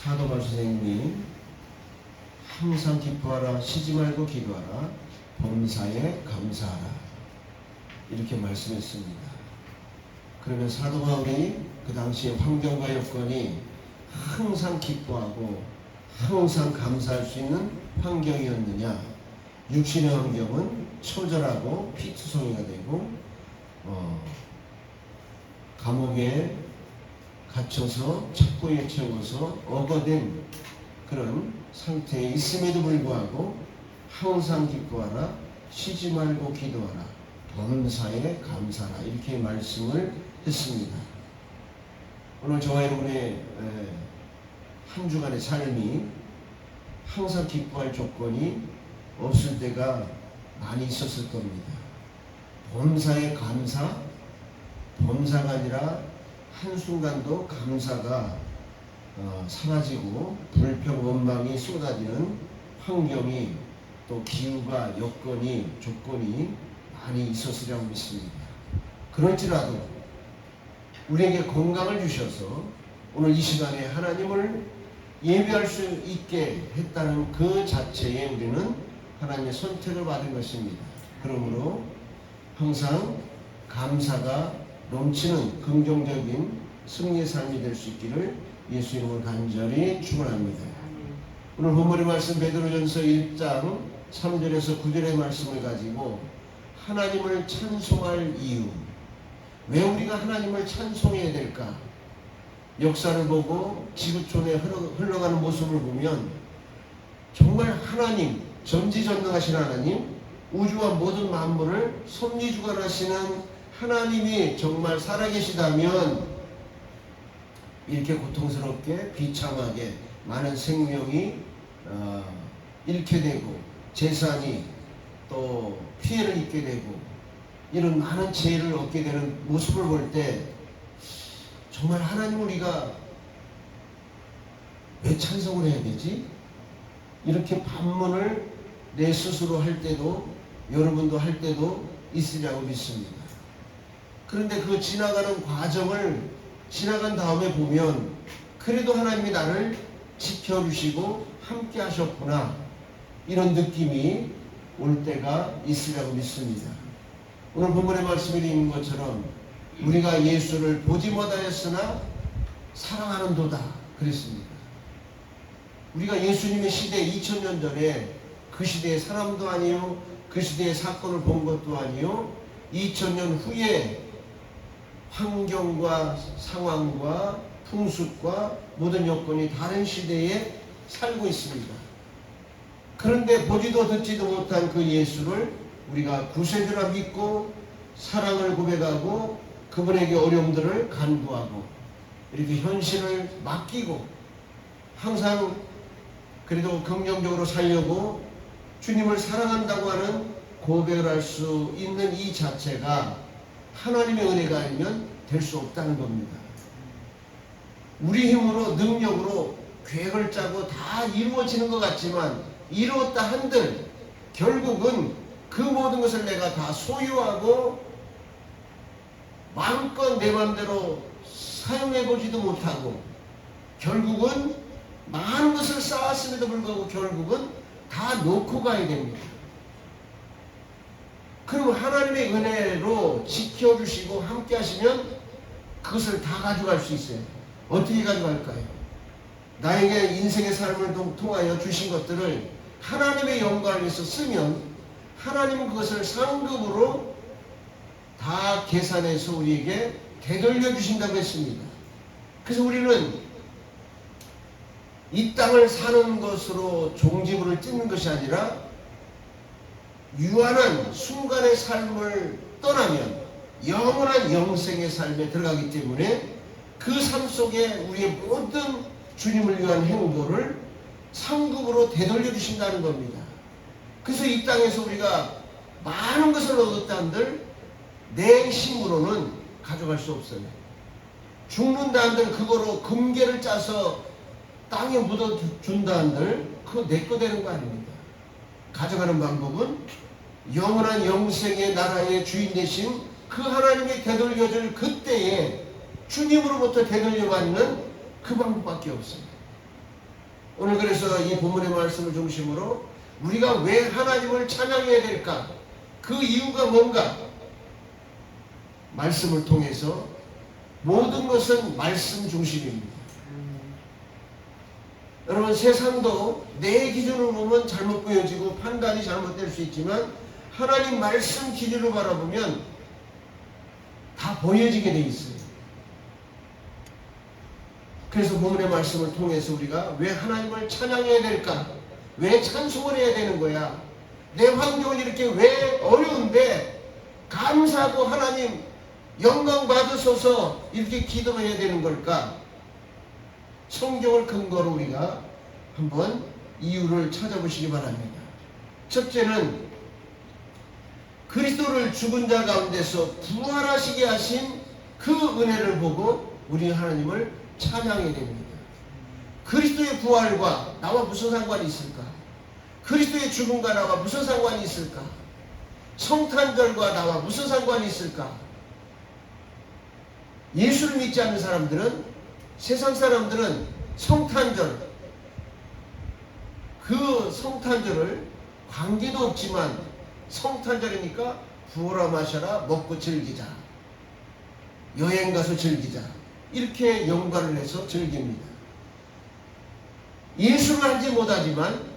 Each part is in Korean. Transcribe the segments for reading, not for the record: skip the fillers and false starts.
사도바 선생님이 항상 기뻐하라, 쉬지 말고 기도하라, 범사에 감사하라 이렇게 말씀했습니다. 그러면 사도 바울이 그 당시의 환경과 여건이 항상 기뻐하고 항상 감사할 수 있는 환경이었느냐? 육신의 환경은 처절하고 피투성이가 되고 감옥에 갇혀서 착고에 채워서 억어된 그런 상태에 있음에도 불구하고 항상 기뻐하라, 쉬지 말고 기도하라, 범사에 감사하라 이렇게 말씀을 했습니다. 오늘 저와 여러분의 한 주간의 삶이 항상 기뻐할 조건이 없을 때가 많이 있었을 겁니다. 범사에 감사, 범사가 아니라 한순간도 감사가 사라지고 불평, 원망이 쏟아지는 환경이 또 기후가 여건이 조건이 많이 있었으리라고 믿습니다. 그럴지라도 우리에게 건강을 주셔서 오늘 이 시간에 하나님을 예배할 수 있게 했다는 그 자체에 우리는 하나님의 선택을 받은 것입니다. 그러므로 항상 감사가 넘치는 긍정적인 승리의 삶이 될 수 있기를 예수 이름으로 간절히 축원합니다. 오늘 본문의 말씀 베드로전서 1장 3절에서 9절의 말씀을 가지고 하나님을 찬송할 이유, 왜 우리가 하나님을 찬송해야 될까? 역사를 보고 지구촌에 흘러가는 모습을 보면 정말 하나님, 전지전능하신 하나님, 우주와 모든 만물을 섭리주관하시는 하나님이 정말 살아계시다면 이렇게 고통스럽게 비참하게 많은 생명이 잃게 되고 재산이 또 피해를 입게 되고 이런 많은 재해를 얻게 되는 모습을 볼 때 정말 하나님 우리가 왜 찬송을 해야 되지? 이렇게 반문을 내 스스로 할 때도 여러분도 할 때도 있으리라고 믿습니다. 그런데 그 지나가는 과정을 지나간 다음에 보면 그래도 하나님이 나를 지켜주시고 함께 하셨구나 이런 느낌이 올 때가 있으리라고 믿습니다. 오늘 본문의 말씀에 있는 것처럼 우리가 예수를 보지 못하였으나 사랑하는도다 그랬습니다. 우리가 예수님의 시대 2000년 전에 그 시대의 사람도 아니요 그 시대의 사건을 본 것도 아니요 2000년 후에 환경과 상황과 풍습과 모든 여건이 다른 시대에 살고 있습니다. 그런데 보지도 듣지도 못한 그 예수를 우리가 구세주라 믿고 사랑을 고백하고 그분에게 어려움들을 간구하고 이렇게 현실을 맡기고 항상 그래도 긍정적으로 살려고 주님을 사랑한다고 하는 고백을 할 수 있는 이 자체가 하나님의 은혜가 아니면 될 수 없다는 겁니다. 우리 힘으로 능력으로 계획을 짜고 다 이루어지는 것 같지만 이루었다 한들 결국은 그 모든 것을 내가 다 소유하고 마음껏 내 마음대로 사용해보지도 못하고 결국은 많은 것을 쌓았음에도 불구하고 결국은 다 놓고 가야 됩니다. 그럼 하나님의 은혜로 지켜주시고 함께 하시면 그것을 다 가져갈 수 있어요. 어떻게 가져갈까요? 나에게 인생의 삶을 통하여 주신 것들을 하나님의 영광을 위해서 쓰면 하나님은 그것을 상급으로 다 계산해서 우리에게 되돌려 주신다고 했습니다. 그래서 우리는 이 땅을 사는 것으로 종지부를 찍는 것이 아니라 유한한 순간의 삶을 떠나면 영원한 영생의 삶에 들어가기 때문에 그 삶 속에 우리의 모든 주님을 위한 행보를 상급으로 되돌려 주신다는 겁니다. 그래서 이 땅에서 우리가 많은 것을 얻었다 한들 내 힘으로는 가져갈 수 없어요. 죽는다 한들 그거로 금괴를 짜서 땅에 묻어준다 한들 그거 내 거 되는 거 아닙니다. 가져가는 방법은 영원한 영생의 나라의 주인 되신 그 하나님의 되돌려줄 그때에 주님으로부터 되돌려받는 그 방법밖에 없습니다. 오늘 그래서 이 본문의 말씀을 중심으로 우리가 왜 하나님을 찬양해야 될까? 그 이유가 뭔가? 말씀을 통해서 모든 것은 말씀 중심입니다. 여러분, 세상도 내 기준으로 보면 잘못 보여지고 판단이 잘못될 수 있지만 하나님 말씀 기준으로 바라보면 다 보여지게 돼 있어요. 그래서 본문의 말씀을 통해서 우리가 왜 하나님을 찬양해야 될까? 왜 찬송을 해야 되는 거야? 내 환경은 이렇게 왜 어려운데 감사하고 하나님 영광 받으소서 이렇게 기도해야 되는 걸까? 성경을 근거로 우리가 한번 이유를 찾아보시기 바랍니다. 첫째는 그리스도를 죽은 자 가운데서 부활하시게 하신 그 은혜를 보고 우리 하나님을 찬양해야 됩니다. 그리스도의 부활과 나와 무슨 상관이 있을까? 그리스도의 죽음과 나와 무슨 상관이 있을까? 성탄절과 나와 무슨 상관이 있을까? 예수를 믿지 않는 사람들은, 세상 사람들은 성탄절, 그 성탄절을 관계도 없지만 성탄절이니까 부어라 마셔라 먹고 즐기자, 여행 가서 즐기자, 이렇게 연관을 해서 즐깁니다. 예수를 알지 못하지만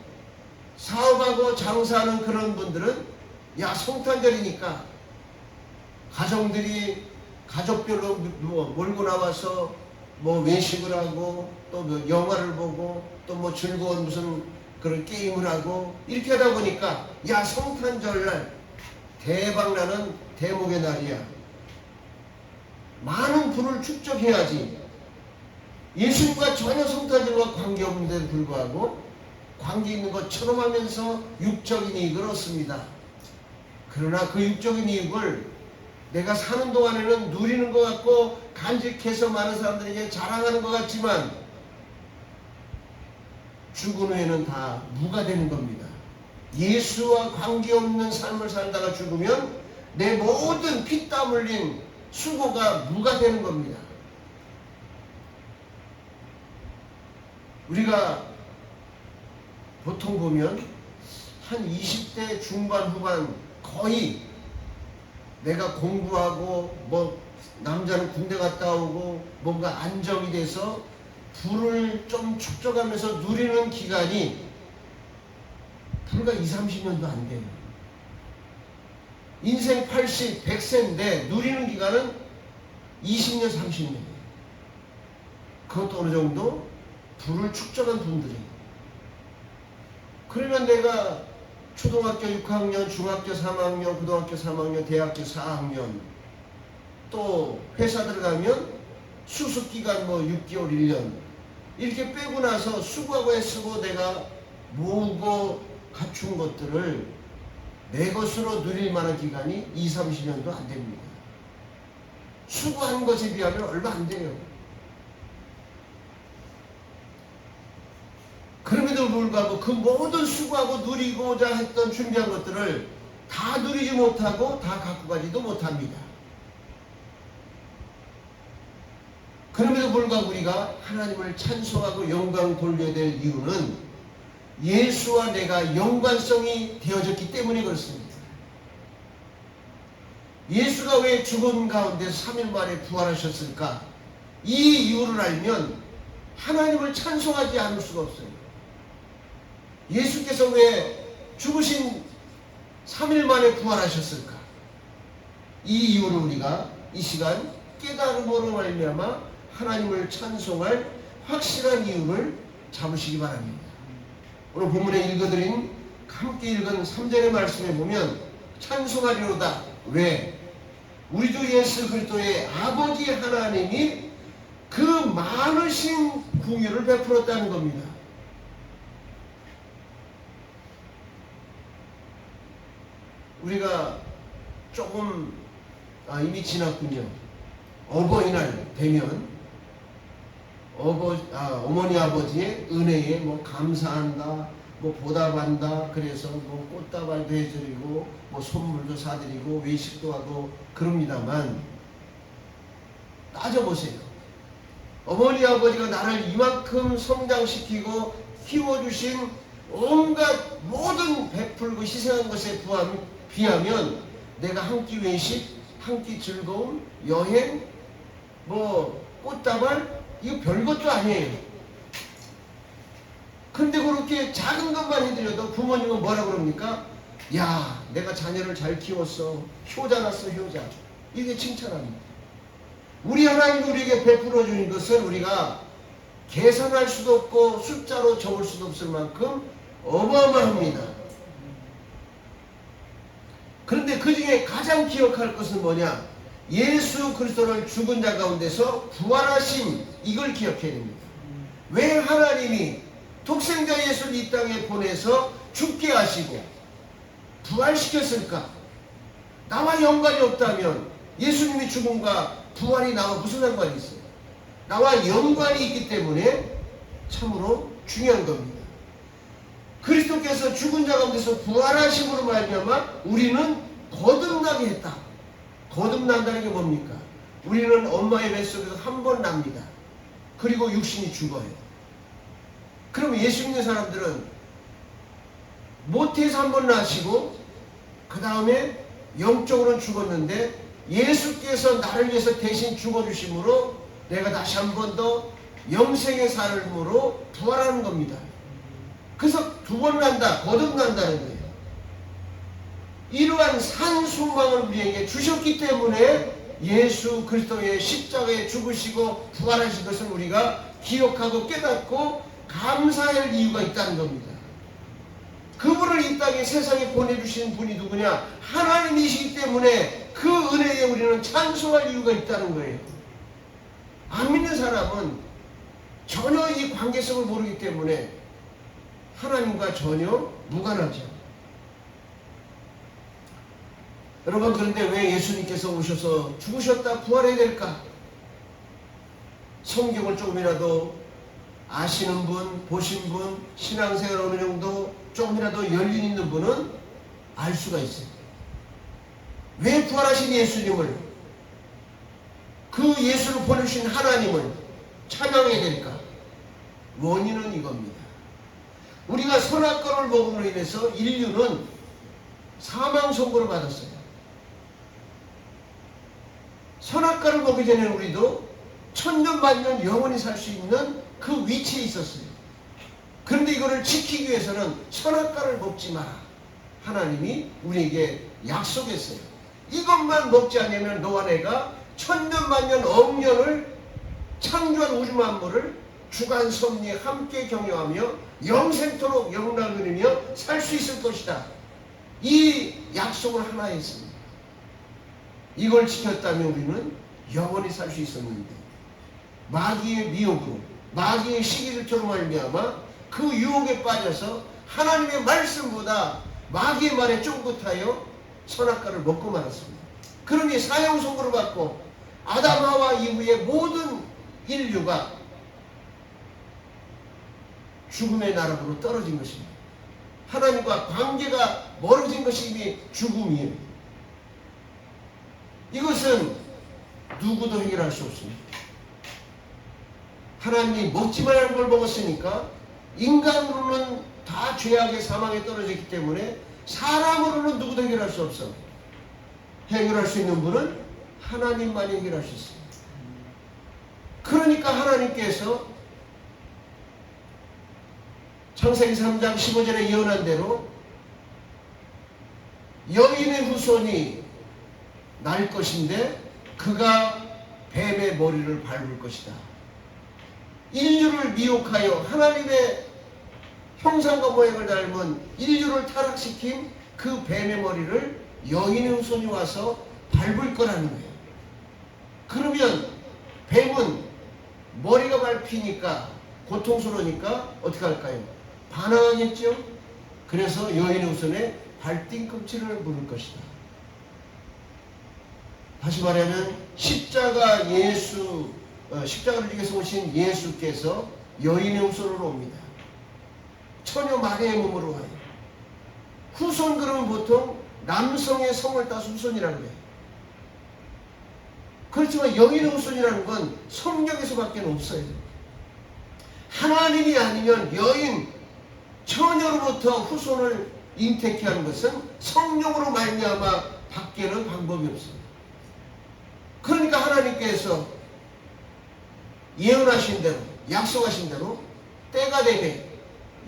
사업하고 장사하는 그런 분들은 야, 성탄절이니까 가족별로 몰고 나와서 외식을 하고 또 영화를 보고 또 즐거운 무슨 그런 게임을 하고 이렇게 하다 보니까 야, 성탄절날 대박나는 대목의 날이야, 많은 부를 축적해야지. 예수님과 전혀 성탄절과 관계없는데도 불구하고 관계 있는 것처럼 하면서 육적인 이익을 얻습니다. 그러나 그 육적인 이익을 내가 사는 동안에는 누리는 것 같고 간직해서 많은 사람들에게 자랑하는 것 같지만 죽은 후에는 다 무가 되는 겁니다. 예수와 관계없는 삶을 살다가 죽으면 내 모든 피땀 흘린 수고가 무가 되는 겁니다. 우리가 보통 보면 한 20대 중반 후반 거의 내가 공부하고 남자는 군대 갔다 오고 뭔가 안정이 돼서 부를 좀 축적하면서 누리는 기간이 불과 20-30년도 안 돼요. 인생 80, 100세인데 누리는 기간은 20년, 30년이에요. 그것도 어느 정도 부를 축적한 분들이에요. 그러면 내가 초등학교 6학년, 중학교 3학년, 고등학교 3학년, 대학교 4학년, 또 회사 들어가면 수습기간 6개월, 1년 이렇게 빼고 나서 수고하고 애쓰고 내가 모으고 갖춘 것들을 내 것으로 누릴 만한 기간이 20-30년도 안 됩니다. 수고한 것에 비하면 얼마 안 돼요. 그럼에도 불구하고 그 모든 수고하고 누리고자 했던 준비한 것들을 다 누리지 못하고 다 갖고 가지도 못합니다. 그럼에도 불구하고 우리가 하나님을 찬송하고 영광 돌려야 될 이유는 예수와 내가 연관성이 되어졌기 때문에 그렇습니다. 예수가 왜 죽은 가운데 3일 만에 부활하셨을까? 이 이유를 알면 하나님을 찬송하지 않을 수가 없어요. 예수께서 왜 죽으신 3일 만에 부활하셨을까? 이 이유를 우리가 이 시간 깨달음으로 말미암아 하나님을 찬송할 확실한 이유를 잡으시기 바랍니다. 오늘 본문에 읽어드린 함께 읽은 3절의 말씀에 보면 찬송하리로다. 왜? 우리 주 예수 그리스도의 아버지 하나님이 그 많으신 궁유를 베풀었다는 겁니다. 우리가 조금 이미 지났군요. 어버이날 되면 어머니 아버지의 은혜에 감사한다, 보답한다, 그래서 꽃다발도 해드리고 선물도 사드리고 외식도 하고 그럽니다만 따져보세요. 어머니 아버지가 나를 이만큼 성장시키고 키워주신 온갖 모든 베풀고 희생한 것에 비하면 내가 한 끼 외식, 한 끼 즐거움, 여행, 뭐 꽃다발 이거 별것도 아니에요. 근데 그렇게 작은 것만 해드려도 부모님은 뭐라 그럽니까? 야, 내가 자녀를 잘 키웠어. 효자 났어, 효자. 이게 칭찬합니다. 우리 하나님이 우리에게 베풀어 주는 것은 우리가 계산할 수도 없고 숫자로 적을 수도 없을 만큼 어마어마합니다. 그런데 그 중에 가장 기억할 것은 뭐냐? 예수 그리스도를 죽은 자 가운데서 부활하심, 이걸 기억해야 됩니다. 왜 하나님이 독생자 예수를 이 땅에 보내서 죽게 하시고 부활시켰을까? 나와 연관이 없다면 예수님이 죽음과 부활이 나와 무슨 상관이 있어요? 나와 연관이 있기 때문에 참으로 중요한 겁니다. 그리스도께서 죽은 자 가운데서 부활하심으로 말미암아 우리는 거듭나게 했다. 거듭난다는 게 뭡니까? 우리는 엄마의 뱃속에서 한 번 납니다. 그리고 육신이 죽어요. 그럼 예수 믿는 사람들은 모태에서 한 번 나시고 그 다음에 영적으로는 죽었는데 예수께서 나를 위해서 대신 죽어주심으로 내가 다시 한 번 더 영생의 삶으로 부활하는 겁니다. 그래서 두 번 난다, 거듭난다는 거예요. 이러한 산 소망을 우리에게 주셨기 때문에 예수 그리스도의 십자가에 죽으시고 부활하신 것을 우리가 기억하고 깨닫고 감사할 이유가 있다는 겁니다. 그분을 이 땅에 세상에 보내주신 분이 누구냐? 하나님이시기 때문에 그 은혜에 우리는 찬송할 이유가 있다는 거예요. 안 믿는 사람은 전혀 이 관계성을 모르기 때문에 하나님과 전혀 무관하죠. 여러분, 그런데 왜 예수님께서 오셔서 죽으셨다 부활해야 될까? 성경을 조금이라도 아시는 분, 보신 분, 신앙생활 어느 정도 조금이라도 열린 있는 분은 알 수가 있어요. 왜 부활하신 예수님을, 그 예수를 보내주신 하나님을 찬양해야 될까? 원인은 이겁니다. 우리가 선악과를 먹음으로 인해서 인류는 사망 선고를 받았어요. 선악과를 먹기 전에 우리도 천년 만년 영원히 살 수 있는 그 위치에 있었어요. 그런데 이거를 지키기 위해서는 선악과를 먹지 마라. 하나님이 우리에게 약속했어요. 이것만 먹지 않으면 너와 내가 천년 만년 억년을 창조한 우주 만물을 주간 섭리에 함께 경영하며 영생토록 영광을 누리며 살 수 있을 것이다. 이 약속을 하나 했습니다. 이걸 지켰다면 우리는 영원히 살 수 있었는데 마귀의 미혹으로, 마귀의 시기질투로 말미암아 그 유혹에 빠져서 하나님의 말씀보다 마귀의 말에 쫑긋하여 선악과를 먹고 말았습니다. 그러니 사형 선고를 받고 아담 하와 이후의 모든 인류가 죽음의 나락으로 떨어진 것입니다. 하나님과 관계가 멀어진 것이 이미 죽음이에요. 이것은 누구도 해결할 수 없습니다. 하나님이 먹지 말라는 걸 먹었으니까 인간으로는 다 죄악의 사망에 떨어졌기 때문에 사람으로는 누구도 해결할 수 없어. 해결할 수 있는 분은 하나님만이 해결할 수 있습니다. 그러니까 하나님께서 창세기 3장 15절에 예언한 대로 여인의 후손이 날 것인데 그가 뱀의 머리를 밟을 것이다. 인류를 미혹하여 하나님의 형상과 모양을 닮은 인류를 타락시킨 그 뱀의 머리를 여인의 후손이 와서 밟을 거라는 거예요. 그러면 뱀은 머리가 밟히니까 고통스러우니까 어떻게 할까요? 반항하겠죠? 그래서 여인의 후손에 발뒤꿈치를 물을 것이다. 다시 말하면 십자가를 위해서 오신 예수께서 여인의 후손으로 옵니다. 처녀 마리아의 몸으로 와요. 후손 그러면 보통 남성의 성을 따서 후손이라는 거예요. 그렇지만 여인의 후손이라는 건 성경에서밖에 없어요. 하나님이 아니면 여인 처녀로부터 후손을 잉태케 하는 것은 성령으로 말미암아 밖에는 방법이 없습니다. 그러니까 하나님께서 예언하신 대로, 약속하신 대로 때가 되면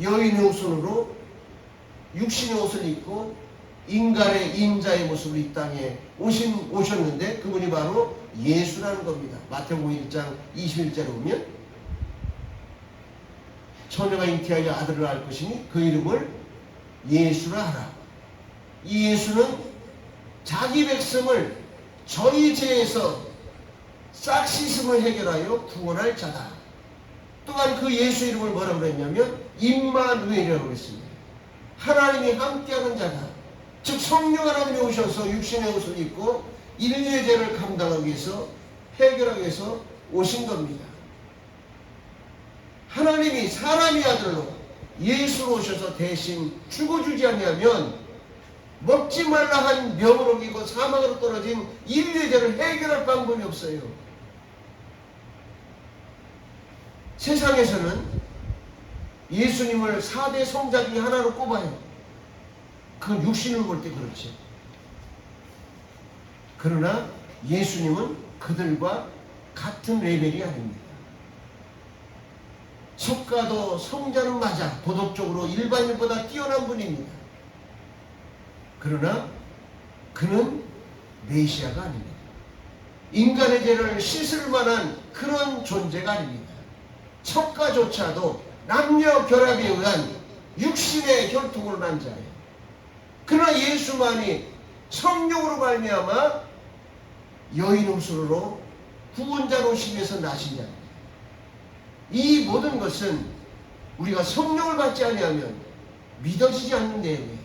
여인의 후손으로 육신의 옷을 입고 인간의 인자의 모습으로 이 땅에 오셨는데 그분이 바로 예수라는 겁니다. 마태복음 1장 21절에 보면 처녀가 잉태하여 아들을 낳을 것이니 그 이름을 예수라 하라. 이 예수는 자기 백성을 저희 죄에서 싹 씻음을 해결하여 구원할 자다. 또한 그 예수 이름을 뭐라고 그랬냐면 임마누엘이라고 했습니다. 하나님이 함께하는 자다. 즉 성령 하나님이 오셔서 육신의 옷을 입고 인류의 죄를 감당하기 위해서 해결하기 위해서 오신 겁니다. 하나님이 사람의 아들로 예수로 오셔서 대신 죽어주지 않냐면 먹지 말라 한 명을 어기고 사망으로 떨어진 인류의 죄를 해결할 방법이 없어요. 세상에서는 예수님을 4대 성자 중에 하나로 꼽아요. 그건 육신을 볼 때 그렇지. 그러나 예수님은 그들과 같은 레벨이 아닙니다. 석가도 성자는 맞아 도덕적으로 일반인보다 뛰어난 분입니다. 그러나 그는 메시아가 아닙니다. 인간의 죄를 씻을 만한 그런 존재가 아닙니다. 석가조차도 남녀 결합에 의한 육신의 혈통으로 난 자예요. 그러나 예수만이 성령으로 말미암아 여인 후손으로 구원자로 오시기 위해서 나신 자입니다. 이 모든 것은 우리가 성령을 받지 아니하면 믿어지지 않는 내용이에요.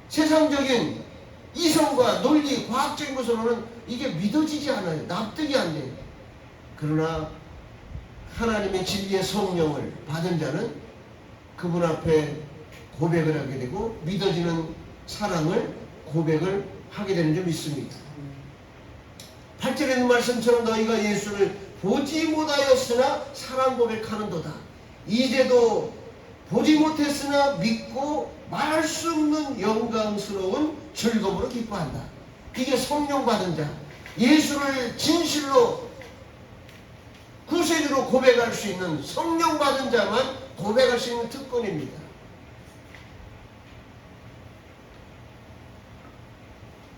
세상적인 이성과 논리, 과학적인 것으로는 이게 믿어지지 않아요. 납득이 안 돼요. 그러나 하나님의 진리의 성령을 받은 자는 그분 앞에 고백을 하게 되고 믿어지는 사랑을 고백을 하게 되는 줄 믿습니다. 8절에 있는 말씀처럼 너희가 예수를 보지 못하였으나 사랑 고백하는도다. 이제도 보지 못했으나 믿고 말할 수 없는 영광스러운 즐거움으로 기뻐한다. 이게 성령 받은 자, 예수를 진실로 구세주로 고백할 수 있는 성령 받은 자만 고백할 수 있는 특권입니다.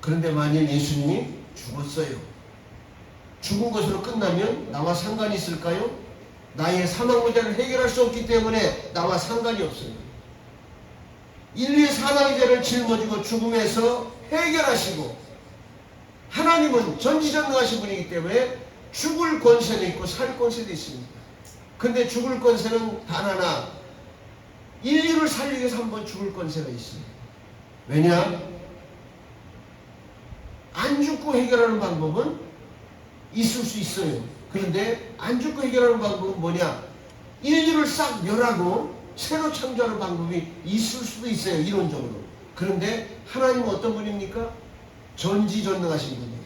그런데 만일 예수님이 죽었어요. 죽은 것으로 끝나면 나와 상관이 있을까요? 나의 사망 문제를 해결할 수 없기 때문에 나와 상관이 없어요. 인류의 사망의 죄를 짊어지고 죽음에서 해결하시고 하나님은 전지전능하신 분이기 때문에 죽을 권세도 있고 살 권세도 있습니다. 근데 죽을 권세는 단 하나, 인류를 살리기 위해서 한번 죽을 권세가 있습니다. 왜냐? 안 죽고 해결하는 방법은 있을 수 있어요. 그런데 안 죽고 해결하는 방법은 뭐냐? 인류를 싹 멸하고 새로 창조하는 방법이 있을 수도 있어요. 이론적으로. 그런데 하나님은 어떤 분입니까? 전지전능하신 분이에요.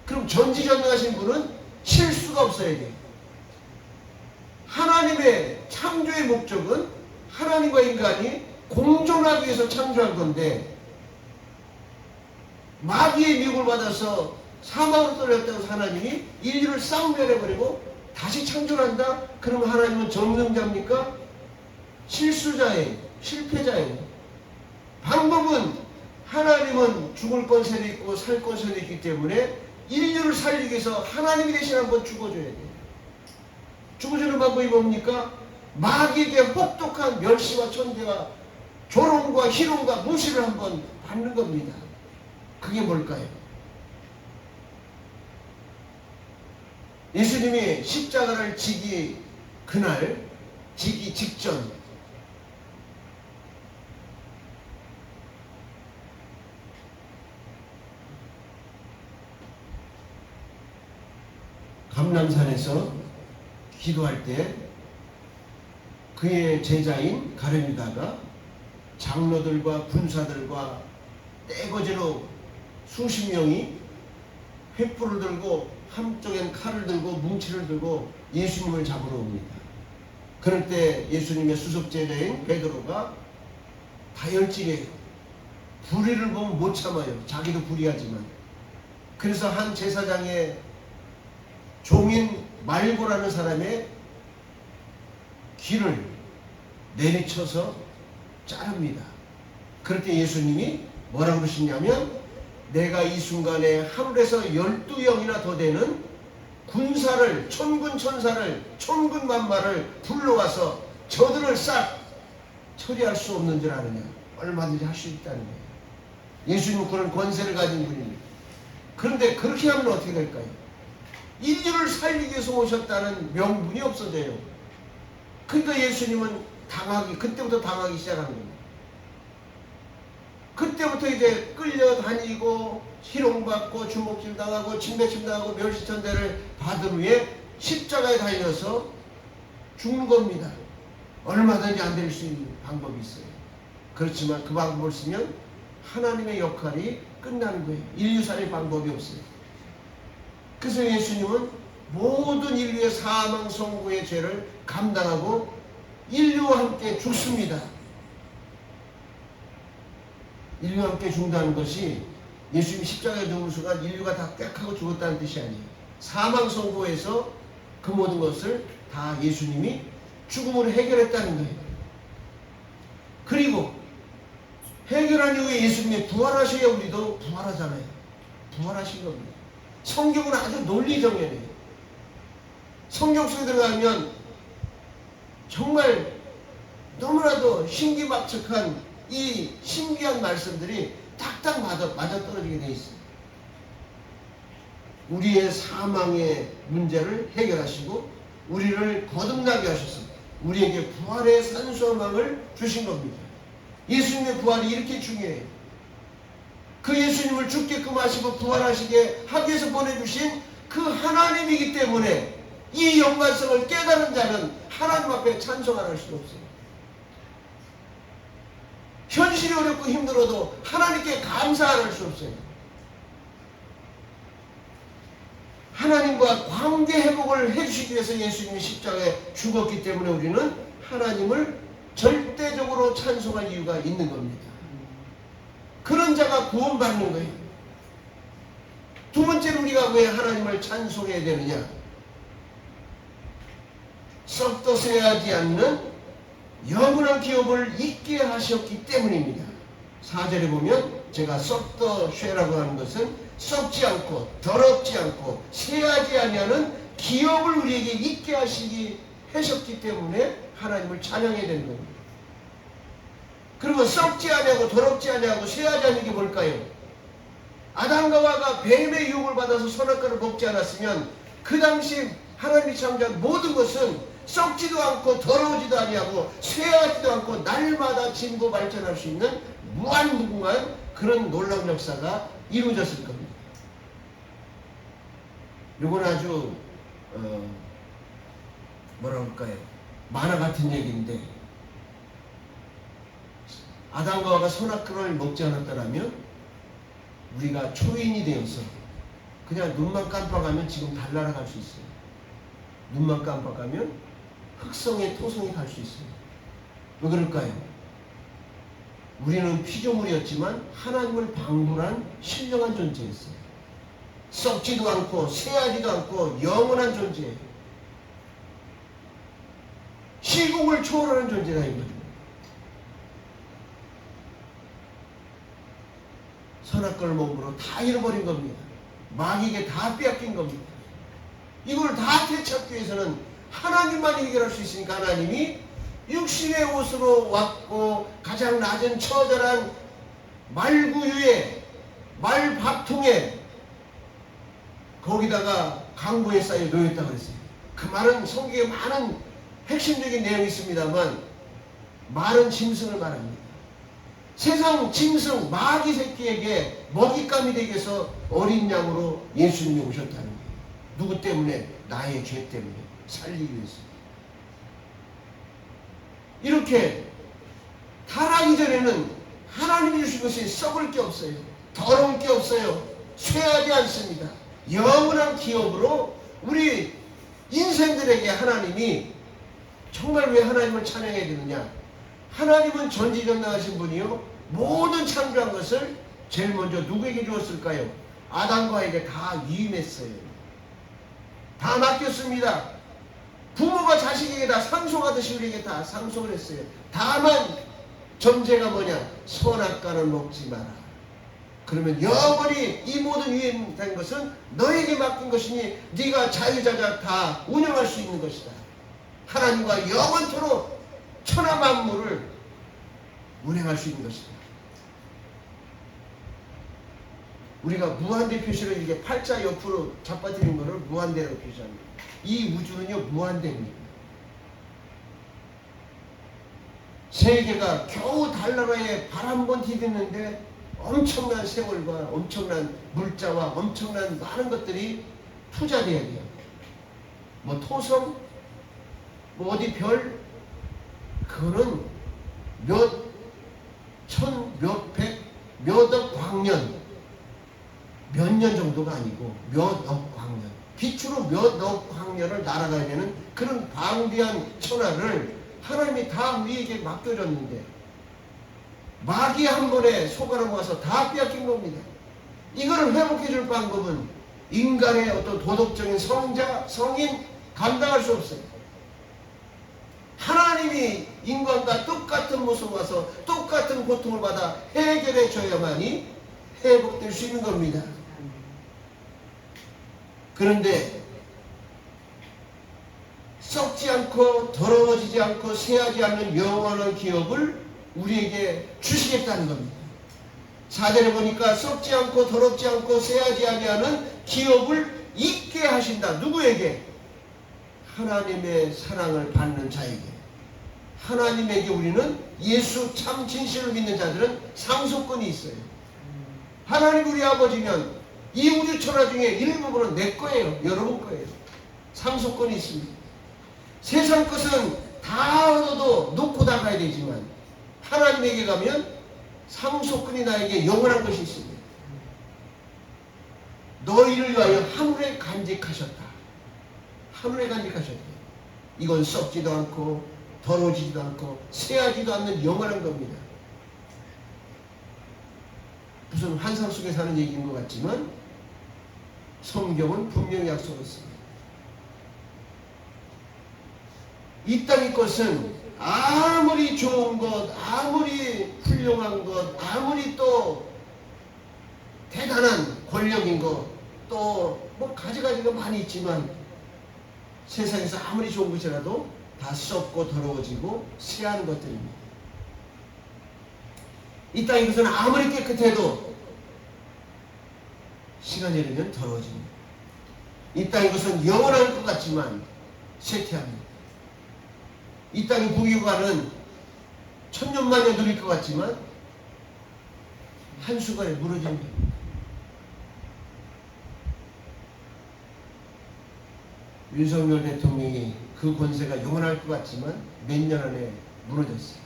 그럼 전지전능하신 분은 실수가 없어야 돼요. 하나님의 창조의 목적은 하나님과 인간이 공존하기 위해서 창조한 건데 마귀의 미혹을 받아서 사망으로 떨어졌다고 하나님이 인류를 싹 멸해버리고 다시 창조한다? 그러면 하나님은 전능자입니까? 실수자예요. 실패자예요. 방법은 하나님은 죽을 권세도 있고 살 권세도 있기 때문에 인류를 살리기 위해서 하나님이 대신 한번 죽어줘야 돼요. 죽어주는 방법이 뭡니까? 마귀에게 혹독한 멸시와 천대와 조롱과 희롱과 무시를 한번 받는 겁니다. 그게 뭘까요? 예수님이 십자가를 지기 그날, 지기 직전 감람산에서 기도할 때 그의 제자인 가룟유다가 장로들과 군사들과 떼거지로 수십 명이 횃불을 들고 한쪽엔 칼을 들고 뭉치를 들고 예수님을 잡으러 옵니다. 그럴 때 예수님의 수석제자인 베드로가 다혈질이에요. 불의를 보면 못 참아요. 자기도 불의하지만. 그래서 한 제사장의 종인 말고라는 사람의 귀를 내리쳐서 자릅니다. 그럴 때 예수님이 뭐라고 그러시냐면, 내가 이 순간에 하늘에서 12영이나 더 되는 군사를, 천군 천사를, 천군 만마를 불러와서 저들을 싹 처리할 수 없는 줄 아느냐. 얼마든지 할 수 있다는 거예요. 예수님은 그런 권세를 가진 분입니다. 그런데 그렇게 하면 어떻게 될까요? 인류를 살리기 위해서 오셨다는 명분이 없어져요. 그러니까 예수님은 그때부터 당하기 시작한 겁니다. 그때부터 이제 끌려다니고 희롱받고 주먹질 당하고 침뱉임 당하고 멸시천대를 받은 후에 십자가에 달려서 죽는 겁니다. 얼마든지 안 될 수 있는 방법이 있어요. 그렇지만 그 방법을 쓰면 하나님의 역할이 끝나는 거예요. 인류 살릴 방법이 없어요. 그래서 예수님은 모든 인류의 사망 선고의 죄를 감당하고 인류와 함께 죽습니다. 인류와 함께 죽는다는 것이 예수님이 십자가에 죽는 순간 인류가 다 꽥하고 죽었다는 뜻이 아니에요. 사망 선고에서 그 모든 것을 다 예수님이 죽음으로 해결했다는 거예요. 그리고 해결한 이후에 예수님이 부활하셔야 우리도 부활하잖아요. 부활하신 겁니다. 성경은 아주 논리정연해요. 성경 속에 들어가면 정말 너무나도 신기막측한 이 신기한 말씀들이 딱딱 맞아떨어지게 되어 있습니다. 우리의 사망의 문제를 해결하시고 우리를 거듭나게 하셔서 우리에게 부활의 산소망을 주신 겁니다. 예수님의 부활이 이렇게 중요해요. 그 예수님을 죽게끔 하시고 부활하시게 하기 위해서 보내주신 그 하나님이기 때문에 이 연관성을 깨달은 자는 하나님 앞에 찬송 안 할 수가 없어요. 현실이 어렵고 힘들어도 하나님께 감사 안 할 수 없어요. 하나님과 관계 회복을 해주시기 위해서 예수님이 십자가에 죽었기 때문에 우리는 하나님을 절대적으로 찬송할 이유가 있는 겁니다. 그런 자가 구원받는 거예요. 두 번째로 우리가 왜 하나님을 찬송해야 되느냐? 썩도 쇠하지 않는 영원한 기업을 있게 하셨기 때문입니다. 4절에 보면 제가 썩도 쇠라고 하는 것은 썩지 않고 더럽지 않고 쇠하지 아니하는 기업을 우리에게 있게 하셨기 때문에 하나님을 찬양해야 되는 겁니다. 그리고 썩지 아니하고 더럽지 아니하고 쇠하지 않는 게 뭘까요? 아담과 하와가 뱀의 유혹을 받아서 선악과를 먹지 않았으면 그 당시 하나님이 창조한 모든 것은 썩지도 않고 더러우지도 아니하고 쇠하지도 않고 날마다 진보 발전할 수 있는 무한무궁한 그런 놀라운 역사가 이루어졌을 겁니다. 이건 아주 뭐라 그럴까요? 만화 같은 얘기인데, 아담과 하와가 선악과를 먹지 않았더라면 우리가 초인이 되어서 그냥 눈만 깜빡하면 지금 달나라 갈 수 있어요. 눈만 깜빡하면 흑성의 토성이 갈 수 있어요. 왜 그럴까요? 우리는 피조물이었지만 하나님을 방불한 신령한 존재였어요. 썩지도 않고 쇠하지도 않고 영원한 존재예요. 시공을 초월하는 존재가 있거든요. 선악과를 먹음으로 다 잃어버린 겁니다. 마귀에게 다 빼앗긴 겁니다. 이걸 다 되찾기 위해서는 하나님만 해결할 수 있으니까 하나님이 육신의 옷으로 왔고 가장 낮은 처절한 말구유에 말밥통에 거기다가 강보에 쌓여 놓였다고 그랬어요. 그 말은 성경에 많은 핵심적인 내용이 있습니다만 말은 짐승을 말합니다. 세상 짐승 마귀 새끼에게 먹잇감이 되기 위해서 어린 양으로 예수님이 오셨다는 거예요. 누구 때문에? 나의 죄 때문에 살리기 위해서. 이렇게 타락하기 전에는 하나님이 주신 것이 썩을 게 없어요. 더러울 게 없어요. 쇠하지 않습니다. 영원한 기업으로 우리 인생들에게 하나님이 정말 왜 하나님을 찬양해야 되느냐? 하나님은 전지전능하신 분이요, 모든 창조한 것을 제일 먼저 누구에게 주었을까요? 아담과에게 다 위임했어요. 다 맡겼습니다. 부모가 자식에게 다 상속하듯이 우리에게 다 상속을 했어요. 다만 전제가 뭐냐? 선악과는 먹지 마라. 그러면 영원히 이 모든 위임된 것은 너에게 맡긴 것이니 네가 자유자작 다 운영할 수 있는 것이다. 하나님과 영원토록 천하 만물을 운행할 수 있는 것이다. 우리가 무한대 표시를 이렇게 팔자 옆으로 잡아드린 것을 무한대라고 표시합니다. 이 우주는요, 무한대입니다. 세계가 겨우 달나라에 발 한 번 디뎠는데 엄청난 세월과 엄청난 물자와 엄청난 많은 것들이 투자돼야 돼요. 뭐 토성, 뭐 어디 별, 그거는 몇 천, 몇 백, 몇 억 광년, 몇 년 정도가 아니고 몇 억 광년, 빛으로 몇 억 광년을 날아가야 되는 그런 방대한 천하를 하나님이 다 우리에게 맡겨줬는데 마귀 한 번에 속아로 모아서 다 빼앗긴 겁니다. 이거를 회복해줄 방법은 인간의 어떤 도덕적인 성인 감당할 수 없어요. 하나님이 인간과 똑같은 모습 와서 똑같은 고통을 받아 해결해 줘야만이 회복될 수 있는 겁니다. 그런데 썩지 않고 더러워지지 않고 쇠하지 않는 영원한 기업을 우리에게 주시겠다는 겁니다. 4절에 보니까 썩지 않고 더럽지 않고 쇠하지 아니하는 기업을 있게 하신다. 누구에게? 하나님의 사랑을 받는 자에게. 하나님에게 우리는 예수 참 진실을 믿는 자들은 상속권이 있어요. 하나님 우리 아버지면 이 우주 천하 중에 일부분은 내 거예요. 여러분 거예요. 상속권이 있습니다. 세상 것은 다 얻어도 놓고 나가야 되지만 하나님에게 가면 상속권이 나에게 영원한 것이 있습니다. 너희를 위하여 하늘에 간직하셨다. 하늘에 간직하셨다. 이건 썩지도 않고 더러워지지도 않고 쇠하지도 않는 영원한 겁니다. 무슨 환상 속에 사는 얘기인 것 같지만 성경은 분명히 약속했습니다. 이 땅의 것은 아무리 좋은 것, 아무리 훌륭한 것, 아무리 또 대단한 권력인 것, 또 뭐 가지가지가 많이 있지만 세상에서 아무리 좋은 것이라도 다 썩고 더러워지고 쇠한 것들입니다. 이 땅의 것은 아무리 깨끗해도 시간이 흐르면 더러워집니다. 이 땅의 것은 영원할 것 같지만 쇠퇴합니다. 이 땅의 부귀관은 천년만년 누릴 것 같지만 한순간에 무너집니다. 윤석열 대통령이 그 권세가 영원할 것 같지만 몇 년 안에 무너졌어요.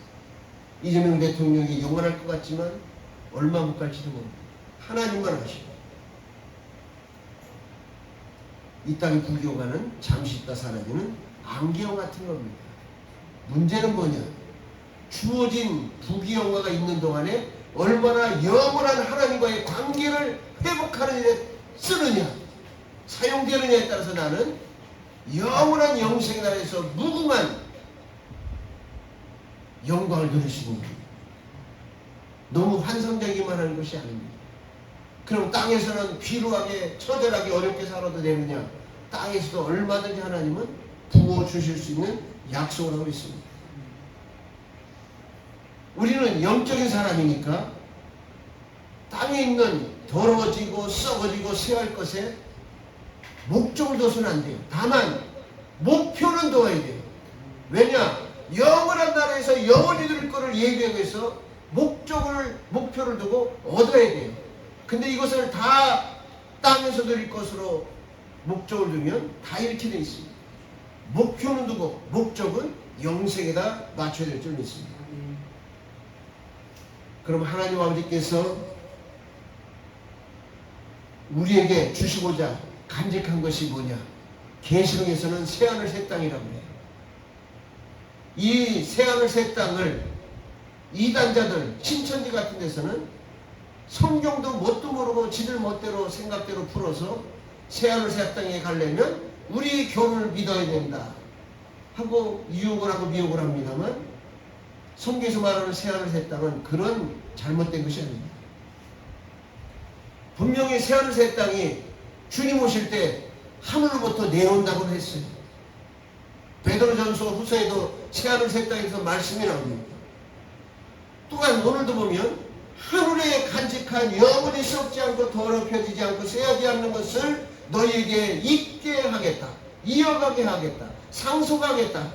이재명 대통령이 영원할 것 같지만 얼마 못 갈지도 모릅니다. 하나님만 아시고. 이 땅의 부귀관은 잠시 있다 사라지는 안개와 같은 겁니다. 문제는 뭐냐? 주어진 부귀영화가 있는 동안에 얼마나 영원한 하나님과의 관계를 회복하는 일에 쓰느냐, 사용되느냐에 따라서 나는 영원한 영생의 나라에서 무궁한 영광을 누릴 수 있는 겁니다. 너무 환상적이기만 하는 것이 아닙니다. 그럼 땅에서는 비루하게 처절하게 어렵게 살아도 되느냐? 땅에서도 얼마든지 하나님은 부어주실 수 있는 약속을 하고 있습니다. 우리는 영적인 사람이니까 땅에 있는 더러워지고 썩어지고 쇠할 것에 목적을 둬서는 안 돼요. 다만 목표는 둬야 돼요. 왜냐? 영원한 나라에서 영원히 누릴 것을 예비하기 위해서 목표를 두고 얻어야 돼요. 근데 이것을 다 땅에서 누릴 것으로 목적을 두면 다 이렇게 되어 있습니다. 목표는 두고 목적은 영생에다 맞춰야 될 줄 믿습니다. 그럼 하나님 아버지께서 우리에게 주시고자 간직한 것이 뭐냐? 계시록에서는 새하늘 새 땅이라고 해요. 이 새하늘 새 땅을 이단자들 신천지 같은 데서는 성경도 뭣도 모르고 지들 멋대로 생각대로 풀어서 새하늘 새 땅에 가려면 우리 교훈을 믿어야 된다 하고 유혹을 하고 미혹을 합니다만, 성경에서 말하는 새하늘 새 땅은 그런 잘못된 것이 아닙니다. 분명히 새하늘 새 땅이 주님 오실 때 하늘로부터 내려온다고 했어요. 베드로전서 후서에도 새하늘 새 땅에서 말씀이 나옵니다. 또한 오늘도 보면 하늘에 간직한 영원히 썩지 않고 더럽혀지지 않고 쇠하지 않는 것을 너희에게 있게 하겠다, 이어가게 하겠다, 상속하겠다.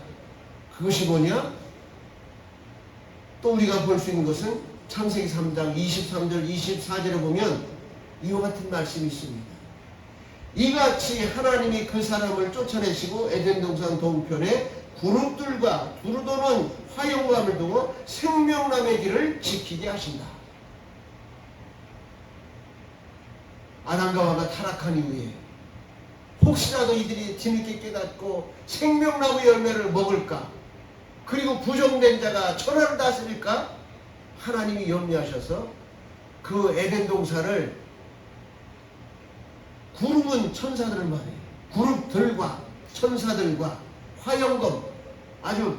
그것이 뭐냐? 또 우리가 볼 수 있는 것은 창세기 3장 23절 24절에 보면 이와 같은 말씀이 있습니다. 이같이 하나님이 그 사람을 쫓아내시고 에덴 동산 동편에 그룹들과 두루 도는 화영감을 두고 생명나무의 길을 지키게 하신다. 아담과 하와가 타락한 이후에 혹시라도 이들이 뒤늦게 깨닫고 생명나무 열매를 먹을까, 그리고 부정된 자가 천하를 다스릴까, 하나님이 염려하셔서 그 에덴 동산을 그룹은 천사들을 말해요. 그룹들과 천사들과 화영검, 아주